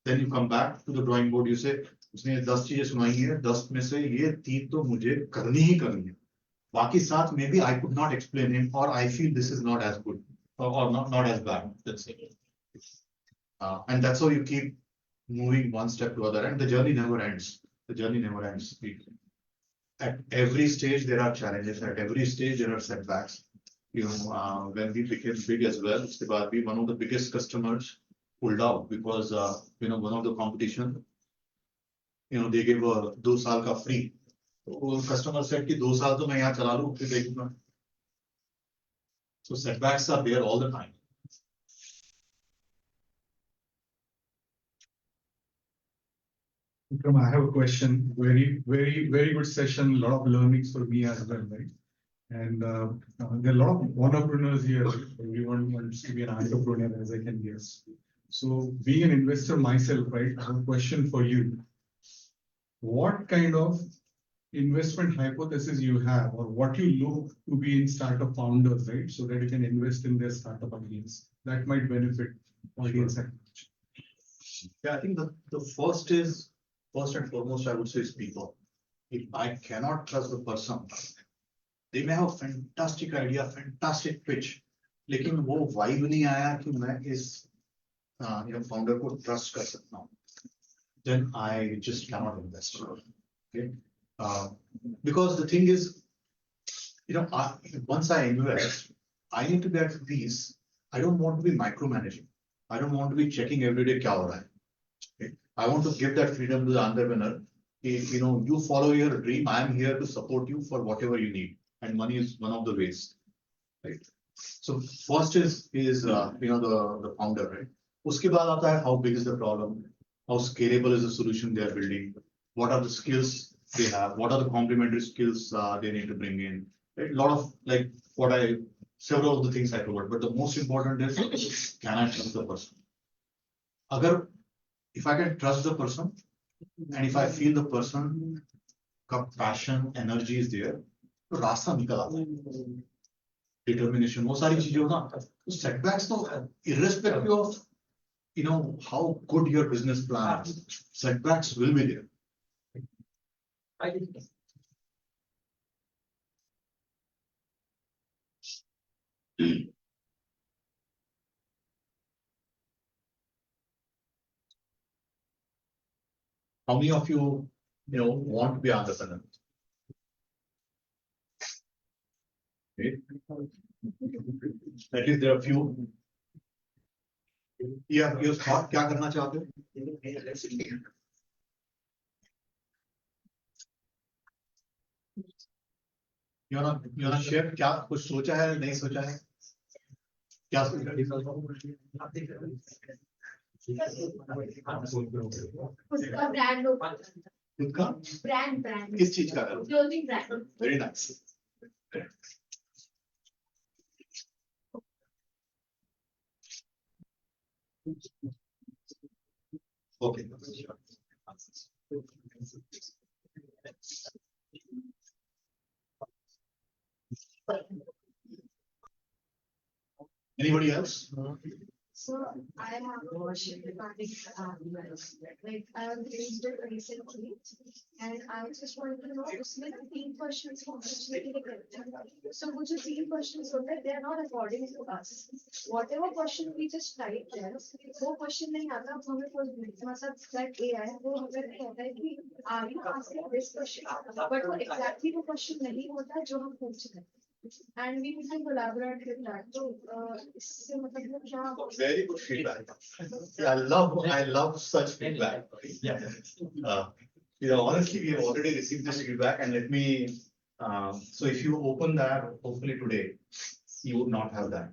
then you come back to the drawing board. You say, उसने 10 चीजें सुनाई हैं, 10 में से ये 3 तो मुझे करनी ही करनी है. बाकी 7 maybe I could not explain him, or I feel this is not as good or not as bad. Let's say, and that's how you keep moving one step to other, and the journey never ends. The journey never ends. At every stage there are challenges. At every stage there are setbacks. When we became big as well, Stibarbi, one of the biggest customers pulled out because one of the competition, they gave a 2 साल का free. So customer said कि 2 साल तो मैं यहाँ चला लूँ, फिर देखूंगा. So setbacks are there all the time. Vikram, I have a question. Very, very, very good session. A lot of learnings for me as well, right? And there are a lot of entrepreneurs here. Everyone wants to be an entrepreneur, as I can guess. So, being an investor myself, right? I have a question for you. What kind of investment hypothesis you have, or what you look to be in startup founders, right? So that you can invest in their startup ideas. That might benefit audience. Yeah, I think the first and foremost, I would say, is people. If I cannot trust the person, they may have a fantastic idea, fantastic pitch, लेकिन वो vibe नहीं आया कि मैं इस founder को trust कर सकता हूँ, then I just cannot invest. Okay, because the thing is, once I invest, I need to be at peace. I don't want to be micromanaging. I don't want to be checking every day क्या हो रहा है. Okay? I want to give that freedom to the entrepreneur. You follow your dream. I am here to support you for whatever you need, and money is one of the ways, right? So first is the founder, right? उसके बाद आता है how big is the problem, how scalable is the solution they are building, what are the skills they have, what are the complementary skills they need to bring in. Right? A lot of several of the things I covered, but the most important is, can I trust the person? If I can trust the person, and if I feel the person का passion, energy is there, तो रास्ता निकल आता है. Determination, वो सारी चीजें हो ना, तो setbacks तो irrespective of how good your business plan is, setbacks will be there. How many of you, want to be entrepreneur? Okay. At least there are a few. You thought क्या करना चाहते हो? योना शेफ क्या कुछ सोचा है नहीं सोचा है क्या सोचा उसका ब्रांड होगा खुद का ब्रांड किस चीज का clothing brand very nice okay anybody else? So I have a question regarding like I have used it recently and I just wanted to know उसमें 3 questions opportunity करते हैं. So वो जो 3 questions होते हैं they are not according to us. Whatever question we just type there, वो question नहीं आता अब हमें कोई मतलब that AI वो हमें कहता है कि are you asking this question? But वो exactly वो question नहीं होता जो हम पूछ रहे हैं. And we can collaborate with that. So, इससे मतलब वो क्या? Very good feedback. I love such feedback. Honestly, we have already received this feedback, and let me. So, if you open that, hopefully today, you would not have that.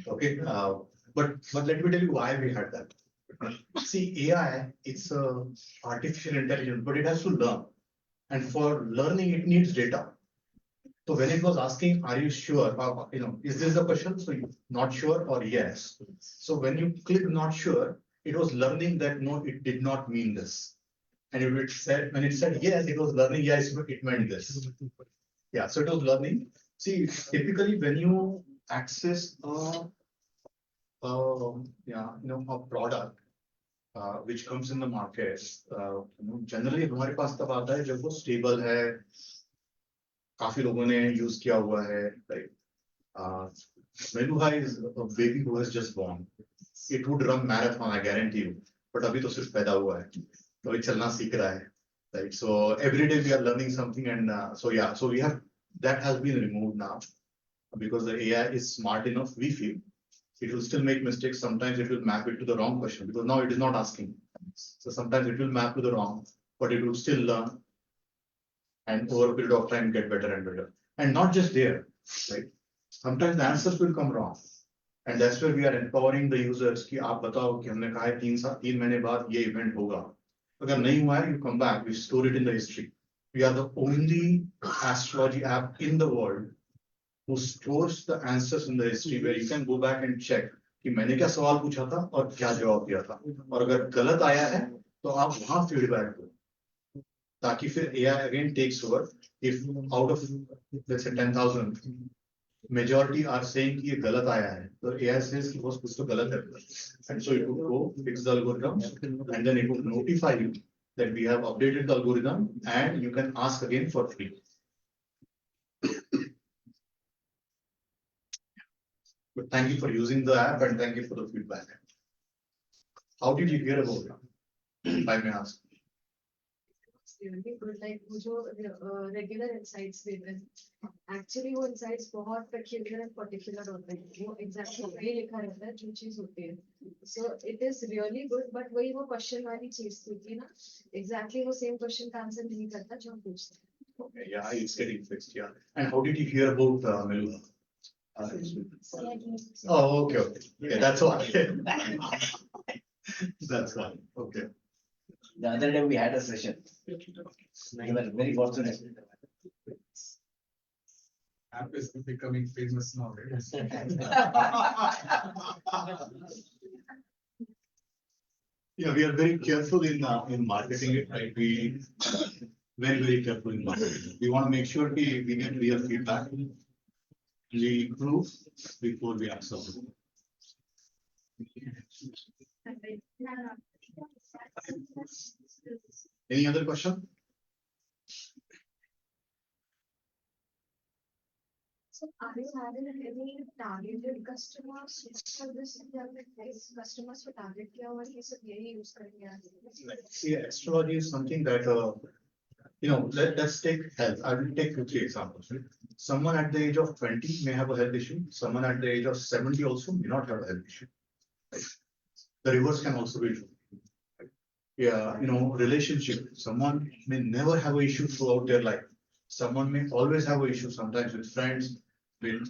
Okay. But let me tell you why we had that. See, AI, it's a artificial intelligence, but it has to learn, and for learning, it needs data. So when it was asking, are you sure? Is this the question? So not sure or yes. So when you click not sure, it was learning that no, it did not mean this. And when it said yes, it was learning yes, it meant this. Yeah, so it was learning. See, typically when you access a product which comes in the market, generally हमारे पास तब आता है जब वो stable है. काफी लोगों ने यूज किया हुआ है like Meluha is a baby who has just born it would run marathon I guarantee you but अभी तो सिर्फ पैदा हुआ है तो ये चलना सीख रहा है right so every day we are learning something and so we have that has been removed now because the AI is smart enough we feel it will still make mistakes sometimes it will map it to the wrong question because now it is not asking so sometimes it will map to the wrong but it will still learn and over a period of time get better and better. And not just there, right? Sometimes the answers will come wrong. And that's where we are empowering the users कि आप बताओ कि हमने कहा है 3 महीने बाद ये event होगा. अगर नहीं हुआ है, you come back, we store it in the history. We are the only astrology app in the world who stores the answers in the history where you can go back and check कि मैंने क्या सवाल पूछा था और क्या जवाब दिया था. और अगर गलत आया है, तो आप वहाँ feedback दो. ताकि फिर AI again takes over. If out of let's say 10,000, majority are saying कि ये गलत आया है, तो AI says कि बस कुछ तो गलत है, and so it would go fix the algorithm, and then it would notify you that we have updated the algorithm, and you can ask again for free. But thank you for using the app and thank you for the feedback. How did you hear about it? If I may ask. Really good, like वो जो regular insights देते हैं, actually वो insights बहुत peculiar and particular होते हैं, वो exactly वही लिखा रहता है जो चीज होती है, so it is really good, but वही वो question वाली चीज थी ना, exactly वो same question का answer नहीं करता जो हम पूछते हैं. Okay, yeah, it's getting fixed, yeah. And how did you hear about Melu? Oh, okay. Yeah, that's why. That's why. Okay. The other day we had a session. We were very fortunate. App is becoming famous now. Yeah, we are very careful in marketing it, right? We very careful in marketing. We want to make sure we get real feedback. We improve before we accept. Any other question? So are you having any targeted customers for this? Customers को target किया हुआ है कि सब यही use करेंगे आगे? See, astrology is something that, let's take health. I will take 2, 3 examples. Right? Someone at the age of 20 may have a health issue. Someone at the age of 70 also may not have a health issue. Right? The reverse can also be true. Right? Yeah, relationship. Someone may never have an issue throughout their life. Someone may always have an issue, sometimes with friends, with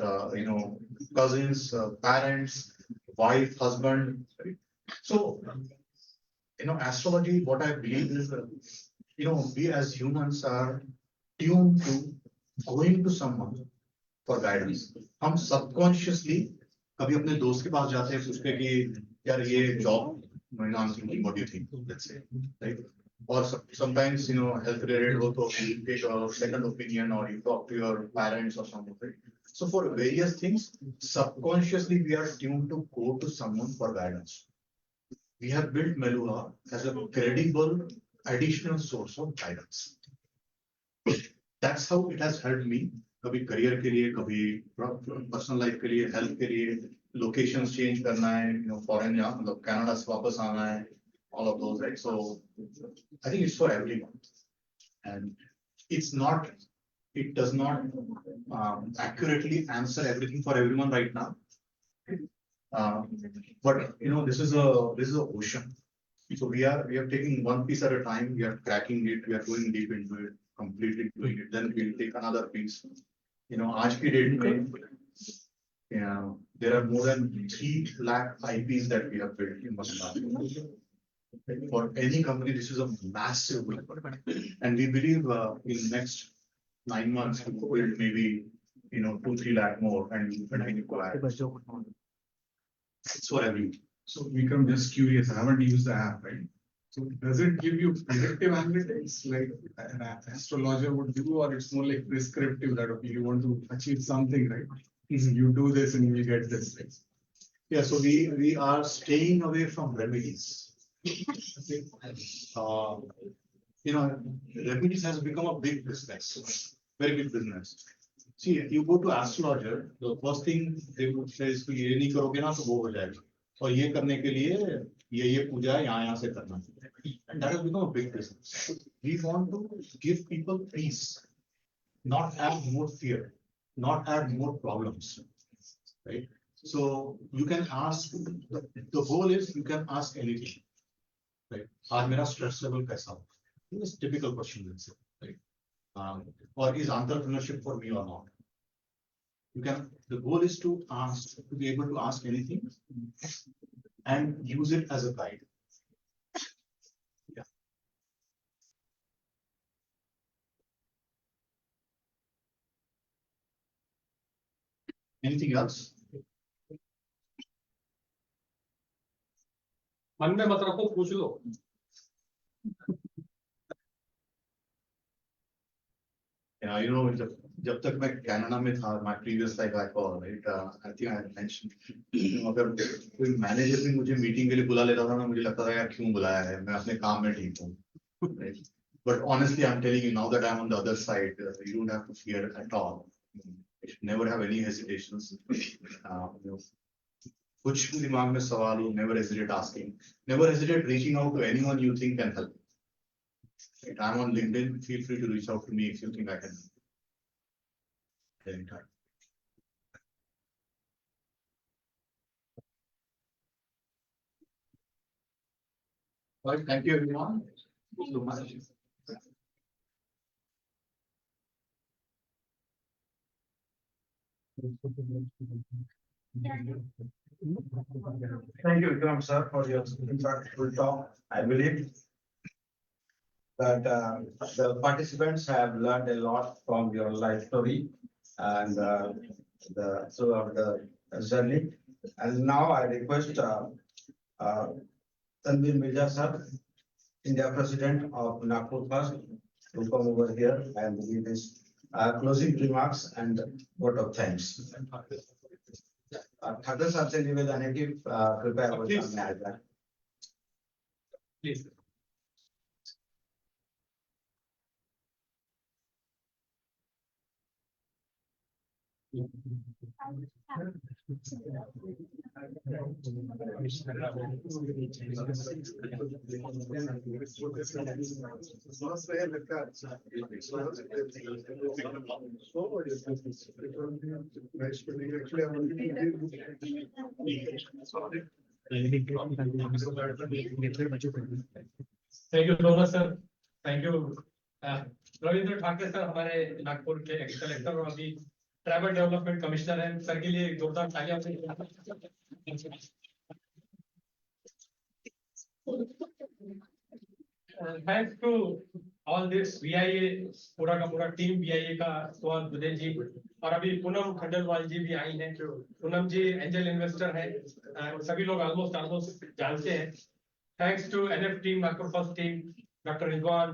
cousins, parents, wife, husband. Right? So, astrology, what I believe is, we as humans are tuned to going to someone for guidance. हम subconsciously कभी अपने दोस्त के पास जाते हैं पूछते कि यार ये job, I'm thinking, what do you think? Let's say, right? Or sometimes, health related हो तो you take a second opinion or you talk to your parents or something. Right? So for various things, subconsciously we are tuned to go to someone for guidance. We have built Meluha as a credible additional source of guidance. That's how it has helped me. कभी career के लिए, कभी personal life के लिए, health के लिए, locations change करना है, foreign या मतलब Canada से वापस आना है, all of those, right? So I think it's for everyone, and it does not accurately answer everything for everyone right now. But this is a ocean. So we are taking one piece at a time. We are cracking it. We are going deep into it, completely doing it. Then we'll take another piece. आज की date में, there are more than 3 lakh IPs that we have built in Massandra. For any company, this is a massive win. And we believe in next 9 months we will build maybe 2-3 lakh more and continue to add. It's for everyone. So Vikram, just curious, I haven't used the app, right? So does it give you predictive analytics like an astrologer would do, or it's more like prescriptive that okay, you want to achieve something, right? You do this and you get this. Right? Yeah, so we are staying away from remedies. Remedies has become a big business, very big business. See, you go to astrologer, the first thing they would say is कि ये नहीं करोगे ना तो वो हो जाएगा, और ये करने के लिए ये पूजा है यहाँ से करना है. And that has become a big business. We want to give people peace, not add more fear, not add more problems, right? So you can ask, the goal is you can ask anything, right? आज मेरा stress level कैसा हो? This is a typical question, let's say, right? Or is entrepreneurship for me or not? The goal is to be able to ask anything and use it as a guide. Yeah. Anything else? मन में मत रखो, पूछ लो. Yeah, जब तक मैं Canada में था, my previous life I call, right? I think I had mentioned, अगर कोई मैनेजर भी मुझे मीटिंग के लिए बुला लेता था ना, मुझे लगता था यार क्यों बुलाया है, मैं अपने काम में ठीक हूँ, right? But honestly, I'm telling you, now that I'm on the other side, you don't have to fear at all. You should never have any hesitations. कुछ भी दिमाग में सवाल हो, never hesitate asking, never hesitate reaching out to anyone you think can help. Right? I'm on LinkedIn. Feel free to reach out to me if you think I can help. Anytime. All right, thank you everyone so much. Thank you, Vikram sir, for your insightful talk. I believe that the participants have learned a lot from your life story and throughout the journey. And now I request Tanvir Mirza sir, India President of Nagpur First, to come over here and give his closing remarks and vote of thanks. Thackeray साहब से निवेदन है कि कृपया वो सामने आ जाए. Please. Thank you so much sir, thank you. Ravindra Thakare sir हमारे नागपुर के एक्स कलेक्टर और अभी ट्राइबल डेवलपमेंट कमिश्नर हैं, सर के लिए एक जोरदार तालियां। Thanks to all this VIA, पूरा का पूरा टीम VIA का, सुहास दुबे जी और अभी पूनम खंडेलवाल जी भी आई हैं। पूनम जी एंजल इन्वेस्टर हैं, सभी लोग ऑलमोस्ट जानते हैं। Thanks to NF team, Nagpur first team, doctor Rizwan,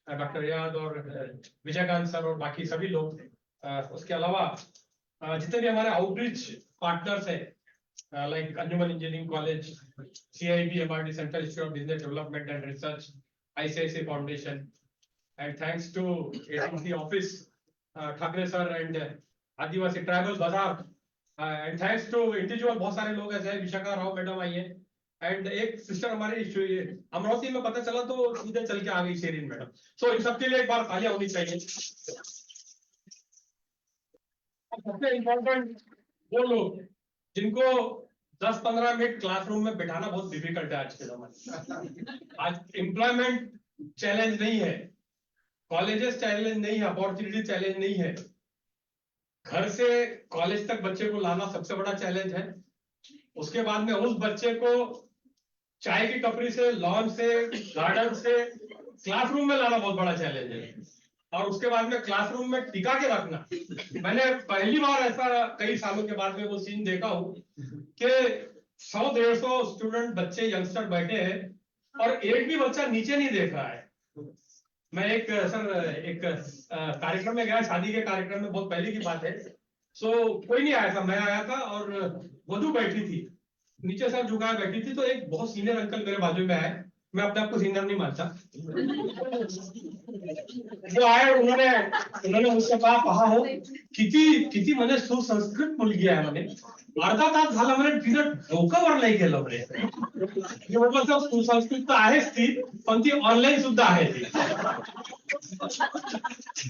doctor Riyaz और विजयकांत सर और बाकी सभी लोग। उसके अलावा जितने भी हमारे आउटरीच पार्टनर्स हैं, like Anjuman engineering college, CIB MRD central institute of business development and research, ICICI foundation, and thanks to ADC office, Thackeray sir and Adivasi tribal बाजार, and thanks to इंडिविजुअल बहुत सारे लोग ऐसे हैं, विशाखा राव मैडम आई है, and एक sister हमारी अमरावती में पता चला तो सीधे चल के आ गई शेरिन मैडम। सो इन सबके लिए एक बार तालियां होनी चाहिए। सबसे इम्पोर्टेंट वो लोग जिनको 10-15 मिनट क्लासरूम में बिठाना बहुत डिफिकल्ट है आज के जमाने। आज एम्प्लॉयमेंट चैलेंज नहीं है, कॉलेजेस चैलेंज नहीं है, अपॉर्चुनिटी चैलेंज नहीं है, घर से कॉलेज तक बच्चे को लाना सबसे बड़ा चैलेंज है। उसके बाद में उस बच्चे को चाय की टपरी से, लॉन से, गार्डन से क्लासरूम में लाना बहुत बड़ा चैलेंज है, और उसके बाद में क्लासरूम में टिका के रखना। मैंने पहली बार ऐसा कई सालों के बाद में वो सीन देखा हूं कि 100-150 स्टूडेंट बच्चे यंगस्टर बैठे हैं और एक भी बच्चा नीचे नहीं देख रहा है। मैं एक कार्यक्रम में गया, शादी के कार्यक्रम में, बहुत पहले की बात है। सो कोई नहीं आया था, मैं आया था और वधू बैठी थी, नीचे सर झुकाए बैठी थी, तो एक बहुत सीनियर अंकल मेरे बाजू में आए। मैं अपने आप को सीनियर नहीं मानता। जो आए उन्होंने मुझसे कहा हो किती म्हणजे सुसंस्कृत मुलगी आहे म्हणे, अर्धा तास झाला म्हणे तिचं डोकावर नाही गेलं म्हणे। मी म्हटलं सर सुसंस्कृत तर आहेच ती, पण ती ऑनलाईन सुद्धा आहे ती,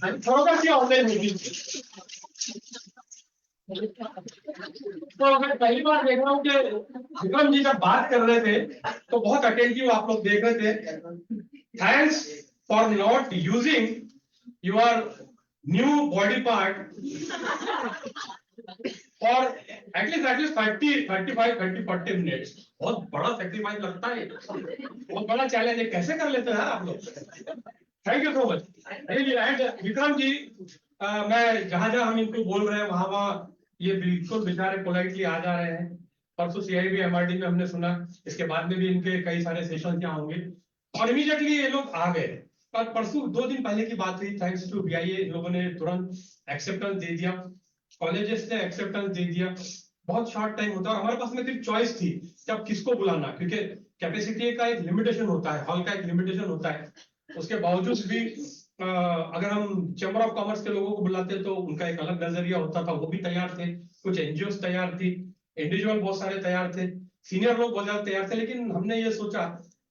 आणि खरोखर ती ऑनलाईन होती। तो मैं पहली बार देख रहा हूँ कि विक्रम जी जब बात कर रहे थे तो बहुत अटेंटिव आप लोग देख रहे थे। Thanks for not using your new body part for at least 30-40 minutes. बहुत बड़ा सेक्रीफाइस लगता है, बहुत बड़ा चैलेंज है, कैसे कर लेते हैं आप लोग। Thank you so much. And Vikram ji, मैं जहां हम इनको बोल रहे हैं वहां ये बिल्कुल बेचारे पोलाइटली आ जा रहे हैं। परसों CIB MRD में हमने सुना, इसके बाद में भी इनके कई सारे सेशन यहाँ होंगे, और इमीडिएटली ये लोग आ गए। पर परसों 2 दिन पहले की बात हुई, थैंक्स टू VIA, इन लोगों ने तुरंत एक्सेप्टेंस दे दिया, कॉलेजेस ने एक्सेप्टेंस दे दिया। बहुत शॉर्ट टाइम होता है, और हमारे पास में सिर्फ चॉइस थी कि अब किसको बुलाना, क्योंकि कैपेसिटी का एक लिमिटेशन होता है, हॉल का एक लिमिटेशन होता है। उसके बावजूद भी अगर हम चैम्बर ऑफ कॉमर्स के लोगों को बुलाते तो उनका एक अलग नजरिया होता था, वो भी तैयार थे, कुछ NGOs तैयार थी, इंडिविजुअल बहुत सारे तैयार थे, सीनियर लोग बहुत ज्यादा तैयार थे। लेकिन हमने ये सोचा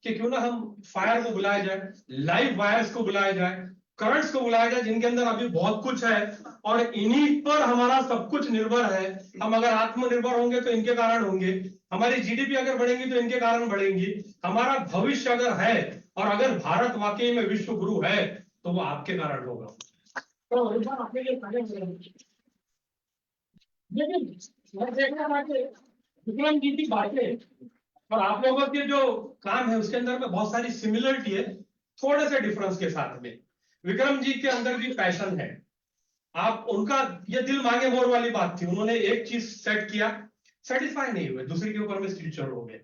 कि क्यों ना हम फायर को बुलाया जाए, लाइव वायर्स को बुलाया जाए, करंट्स को बुलाया जाए, जिनके अंदर अभी बहुत कुछ है और इन्हीं पर हमारा सब कुछ निर्भर है। हम अगर आत्मनिर्भर होंगे तो इनके कारण होंगे, हमारी GDP अगर बढ़ेंगी तो इनके कारण बढ़ेंगी, हमारा भविष्य अगर है और अगर भारत वाकई में विश्व गुरु है तो वो आपके कारण होगा। तो लेकिन मैं देख रहा था कि विक्रम जी की बातें और आप लोगों के जो काम है उसके अंदर में बहुत सारी सिमिलरिटी है, थोड़े से डिफरेंस के साथ में। विक्रम जी के अंदर भी पैशन है, आप उनका ये दिल मांगे मोर वाली बात थी। उन्होंने एक चीज सेट किया, सेटिस्फाई नहीं हुए, दूसरे के ऊपर में स्पिरिचुअल हो गए।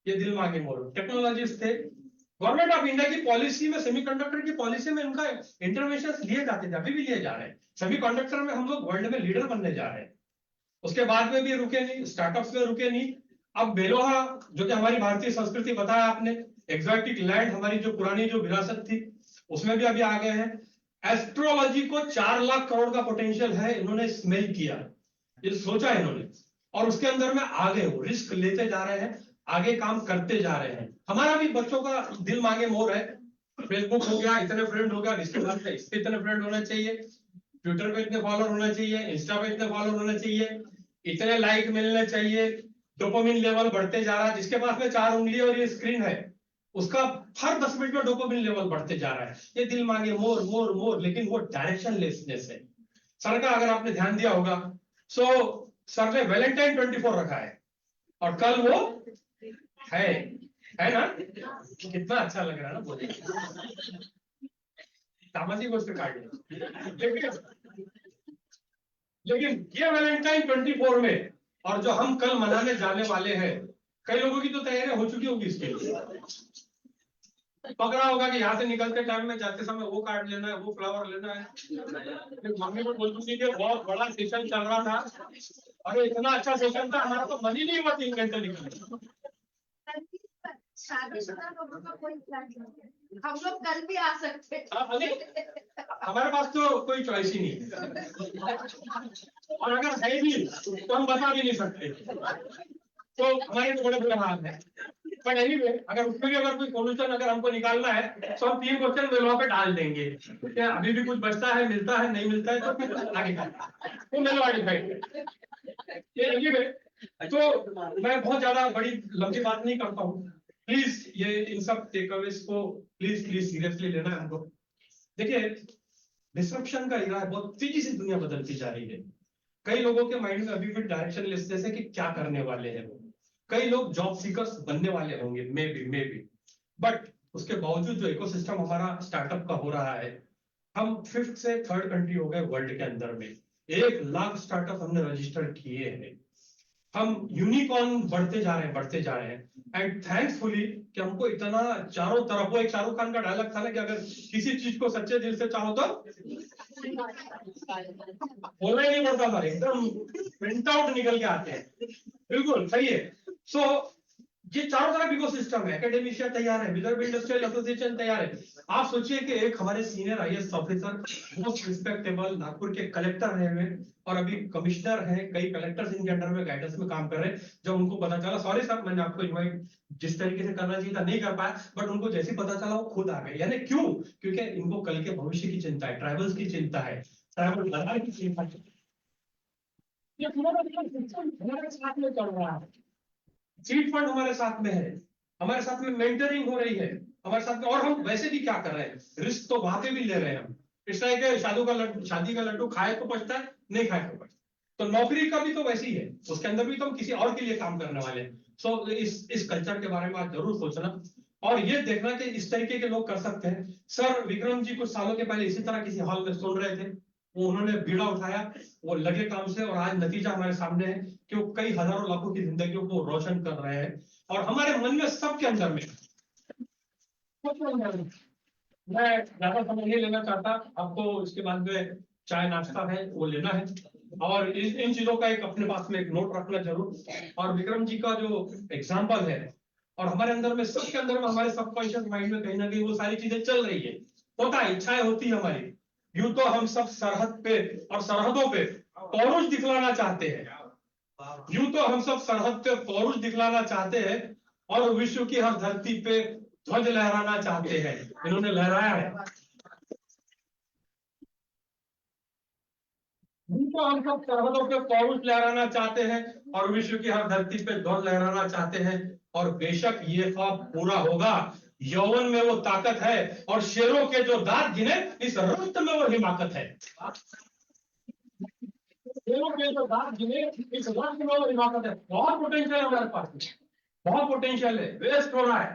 ये दिल मांगे मोर टेक्नोलॉजिस्ट थे, गवर्नमेंट ऑफ इंडिया की पॉलिसी में, सेमीकंडक्टर की पॉलिसी में उनका इंटरवेंशन लिए जाते थे, अभी भी लिए जा रहे हैं। सेमीकंडक्टर में हम लोग वर्ल्ड में लीडर बनने जा रहे हैं। उसके बाद में भी रुके नहीं, स्टार्टअप्स में रुके नहीं। अब बेलोहा, जो कि हमारी भारतीय संस्कृति बताया आपने, एक्सोटिक लैंड, हमारी जो पुरानी जो विरासत थी, उसमें भी अभी आ गए हैं। एस्ट्रोलॉजी को 4 लाख करोड़ का पोटेंशियल है, इन्होंने स्मेल किया। ये सोचा इन्होंने और उसके अंदर में आ गए, वो रिस्क लेते जा रहे हैं, आगे काम करते जा रहे हैं। हमारा भी बच्चों का दिल मांगे मोर है, फेसबुक हो गया, इतने फ्रेंड हो गया, इसके बाद इस पे इतने फ्रेंड होना चाहिए, ट्विटर पे इतने फॉलोअर होना चाहिए, इंस्टा पे इतने फॉलोअर होना चाहिए, इतने लाइक मिलने चाहिए, डोपामिन लेवल बढ़ते जा रहा है। जिसके पास में 4 उंगली और ये स्क्रीन है, उसका हर 10 मिनट में डोपामिन लेवल बढ़ते जा रहा है। ये दिल मांगे मोर मोर मोर, लेकिन वो डायरेक्शन लेसनेस है। सर का अगर आपने ध्यान दिया होगा, सो सर ने वैलेंटाइन 24 रखा है और कल वो है ना, कितना अच्छा लग रहा है ना बोले, सामाजिक गोष्ट काट लेकिन ये वैलेंटाइन 24 में और जो हम कल मनाने जाने वाले हैं, कई लोगों की तो तैयारी हो चुकी होगी इसके लिए। पकड़ा होगा कि यहाँ से निकलते टाइम में, जाते समय वो कार्ड लेना है, वो फ्लावर लेना है। फिर मम्मी को बोलती थी कि बहुत बड़ा सेशन चल रहा था, अरे इतना अच्छा सेशन था, हमारा तो मन ही नहीं हुआ 3 घंटे निकलने। शादीशुदा लोगों का कोई प्लान नहीं है, हम लोग कल भी आ सकते हैं। हमारे पास तो कोई चॉइस ही नहीं है, और अगर है भी तो हम बता भी नहीं सकते, तो हमारे तो बड़े बुरे हाल है। बट एनीवे, अगर उसमें भी अगर कोई सोल्यूशन अगर हमको निकालना है तो हम 3 क्वेश्चन मेलवा पे डाल देंगे। क्या अभी भी कुछ बचता है, मिलता है, नहीं मिलता है तो फिर आगे का वो मेलवा डिसाइड। ये एनीवे, तो मैं बहुत ज्यादा बड़ी लंबी बात नहीं करता हूँ। प्लीज ये इन सब टेकअवेज को प्लीज सीरियसली लेना है हमको। देखिए, डिस्ट्रप्शन का इरा है, बहुत तेजी से दुनिया बदलती जा रही है। कई लोगों के माइंड में अभी भी डायरेक्शन लेसनेस है कि क्या करने वाले हैं वो। कई लोग जॉब सीकर्स बनने वाले होंगे, मे बी, बट उसके बावजूद जो इकोसिस्टम हमारा स्टार्टअप का हो रहा है, हम 5th से 3rd कंट्री हो गए वर्ल्ड के अंदर में, 1 लाख स्टार्टअप हमने रजिस्टर किए हैं। हम यूनिकॉर्न बढ़ते जा रहे हैं एंड थैंक्सफुली कि हमको इतना चारों तरफ, वो एक शाहरुख खान का डायलॉग था ना कि अगर किसी चीज को सच्चे दिल से चाहो तो बोलना ही नहीं पड़ता था, एकदम प्रिंट आउट निकल के आते हैं। बिल्कुल सही है। सो ये चारों तरफ इकोसिस्टम है, एकेडमिशिया तैयार है, विदर्भ इंडस्ट्रियल एसोसिएशन तैयार है। आप सोचिए कि एक हमारे senior IAS officer, most respectable, Nagpur के कलेक्टर रहे हुए और अभी कमिश्नर हैं, कई कलेक्टर्स इनके अंडर में गाइडेंस में काम कर रहे हैं। जब उनको पता चला, सॉरी सर मैंने आपको इनवाइट जिस तरीके से करना चाहिए था नहीं कर पाया, बट उनको जैसे ही पता चला वो खुद आ गए। यानी क्यों? क्योंकि इनको कल के भविष्य की चिंता है, ट्राइबल्स की चिंता है, ट्राइबल बाजार की चिंता है। ये पूरा सिस्टम हमारे साथ में चल रहा है। सीड फंड हमारे साथ में है, हमारे साथ में मेंटरिंग हो रही है हमारे साथ में, और हम वैसे भी क्या कर रहे हैं, रिस्क तो वहां पे भी ले रहे हैं हम। इस तरह के शादी का लड्डू खाए तो पछता है, नहीं खाए तो पछता। तो नौकरी का भी तो वैसे ही है, उसके अंदर भी तो हम किसी और के लिए काम करने वाले हैं। सो इस कल्चर के बारे में आप जरूर सोचना और ये देखना कि इस तरीके के लोग कर सकते हैं। सर विक्रम जी कुछ सालों के पहले इसी तरह किसी हॉल में सुन रहे थे, वो उन्होंने बीड़ा उठाया, वो लगे काम से, और आज नतीजा हमारे सामने है कि वो कई हजारों लाखों की जिंदगियों को रोशन कर रहे हैं। और हमारे मन में, सबके अंदर में, मैं ज्यादा समय नहीं लेना चाहता, आपको इसके बाद में चाय नाश्ता है वो लेना है, और इन चीजों का एक अपने पास में एक नोट रखना जरूर। और विक्रम जी का जो एग्जाम्पल है, और हमारे अंदर में, सबके अंदर में, हमारे सबकॉन्शियस माइंड में कहीं ना कहीं वो सारी चीजें चल रही है। होता है, इच्छाएं होती है हमारी। यूं तो हम सब सरहद पे और सरहदों पे पौरुष दिखलाना चाहते हैं, यूं तो हम सब सरहद पे पौरुष दिखलाना चाहते हैं और विश्व की हर धरती पे ध्वज लहराना चाहते हैं। इन्होंने लहराया है। यूं तो हम सब सरहदों पे पौरुष लहराना चाहते हैं और विश्व की हर धरती पे ध्वज लहराना चाहते हैं, और बेशक ये ख्वाब पूरा होगा। यौवन में वो ताकत है और शेरों के जो दांत गिने, इस रक्त में वो हिमाकत है। शेरों के जो दांत गिने, इस रक्त में वो हिमाकत है। बहुत पोटेंशियल है हमारे पास, बहुत पोटेंशियल है, वेस्ट हो रहा है।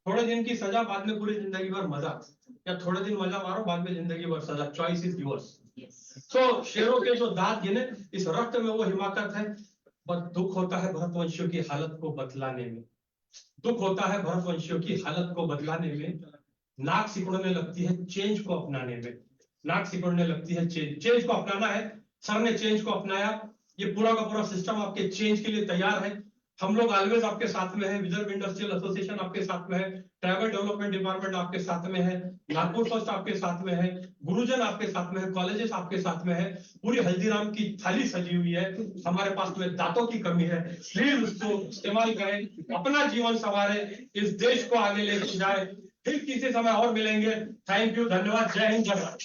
थोड़े दिन की सजा, बाद में पूरी जिंदगी भर मजा, या थोड़े दिन मजा मारो, बाद में जिंदगी भर सजा। Choice is yours. सो शेरों के जो दांत गिने, इस रक्त में वो हिमाकत है। बस दुख होता है भरतवंशियों की हालत को बतलाने में, दुख होता है भरतवंशियों की हालत को बदलाने में। नाक सिकुड़ने लगती है चेंज को अपनाने में, नाक सिकुड़ने लगती है चेंज को अपनाना है। सर ने चेंज को अपनाया, ये पूरा का पूरा सिस्टम आपके चेंज के लिए तैयार है। हम लोग ऑलवेज आपके साथ में है, विदर्भ इंडस्ट्रियल एसोसिएशन आपके साथ में है, ट्राइबल डेवलपमेंट डिपार्टमेंट आपके साथ में है, नागपुर फर्स्ट आपके साथ में है, गुरुजन आपके साथ में है, कॉलेजेस आपके साथ में है, पूरी हल्दीराम की थाली सजी हुई है। हमारे पास में दांतों की कमी है, प्लीज उसको इस्तेमाल करें, अपना जीवन संवारे, इस देश को आगे लेके जाए। फिर किसी समय और मिलेंगे। थैंक यू, धन्यवाद, जय हिंद, जय भारत।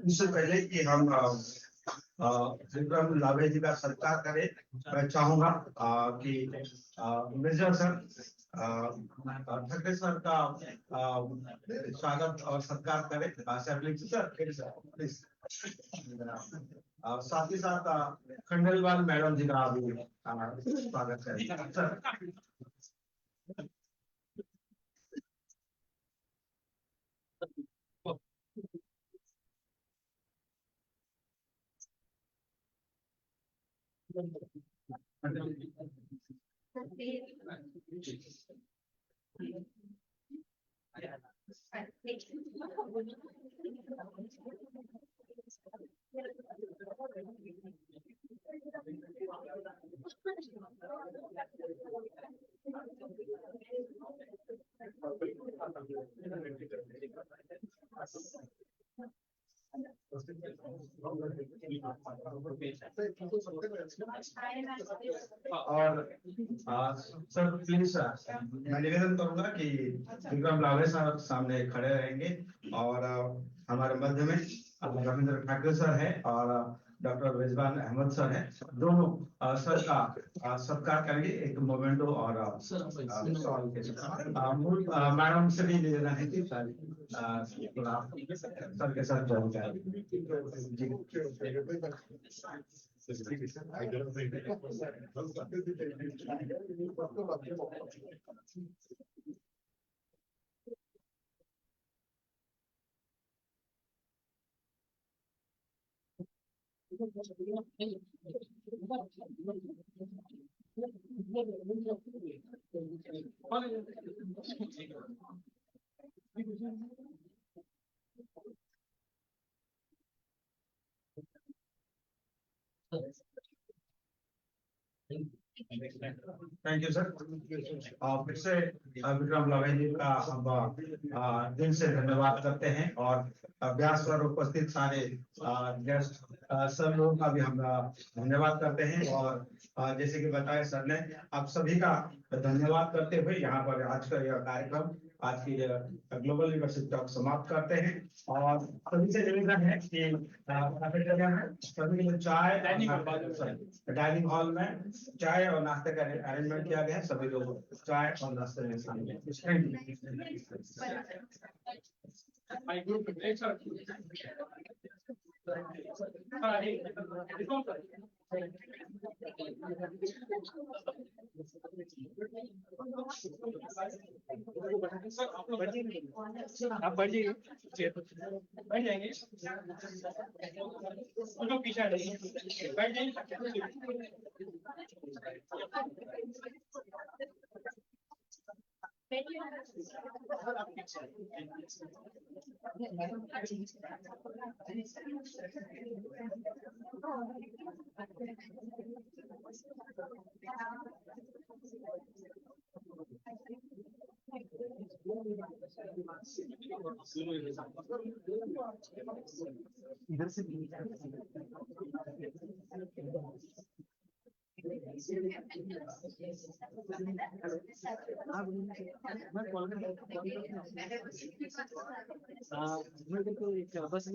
इससे पहले कि हम विक्रम लावे जी का सत्कार करें, मैं चाहूंगा कि मेजर सर ठाकरे सर का स्वागत और सत्कार करें। Sir please. साथ ही साथ खंडेलवाल मैडम जी का भी स्वागत करें सर। और सर प्लीज मैं निवेदन करूंगा कि विक्रम लावे साहब सामने खड़े रहेंगे और हमारे मध्य में रविंद्र ठाकुर सर है और डॉक्टर रिजवान अहमद सर है, दोनों सर का सत्कार करेंगे एक मोमेंटो और सवाल के साथ। मैडम से भी निवेदन है कि सर के साथ जरूर थैंक यू सर। फिर से विक्रम लावे जी का हम दिल से धन्यवाद करते हैं और व्यास पर उपस्थित सारे गेस्ट सर लोगों का भी हम धन्यवाद करते हैं और जैसे कि बताया सर ने, आप सभी का धन्यवाद करते हुए यहाँ पर आज का यह कार्यक्रम, आज की ग्लोबल लीडरशिप टॉक समाप्त करते हैं और सभी से निवेदन है कि कैफेटेरिया में सभी लोग चाय डाइनिंग हॉल में चाय और नाश्ते का अरेंजमेंट किया गया है, सभी लोग चाय और नाश्ते में शामिल आप बैठ जाइए, बैठ जाएंगे, उनको पीछे हटाइए, बैठ जाइए। इधर से बस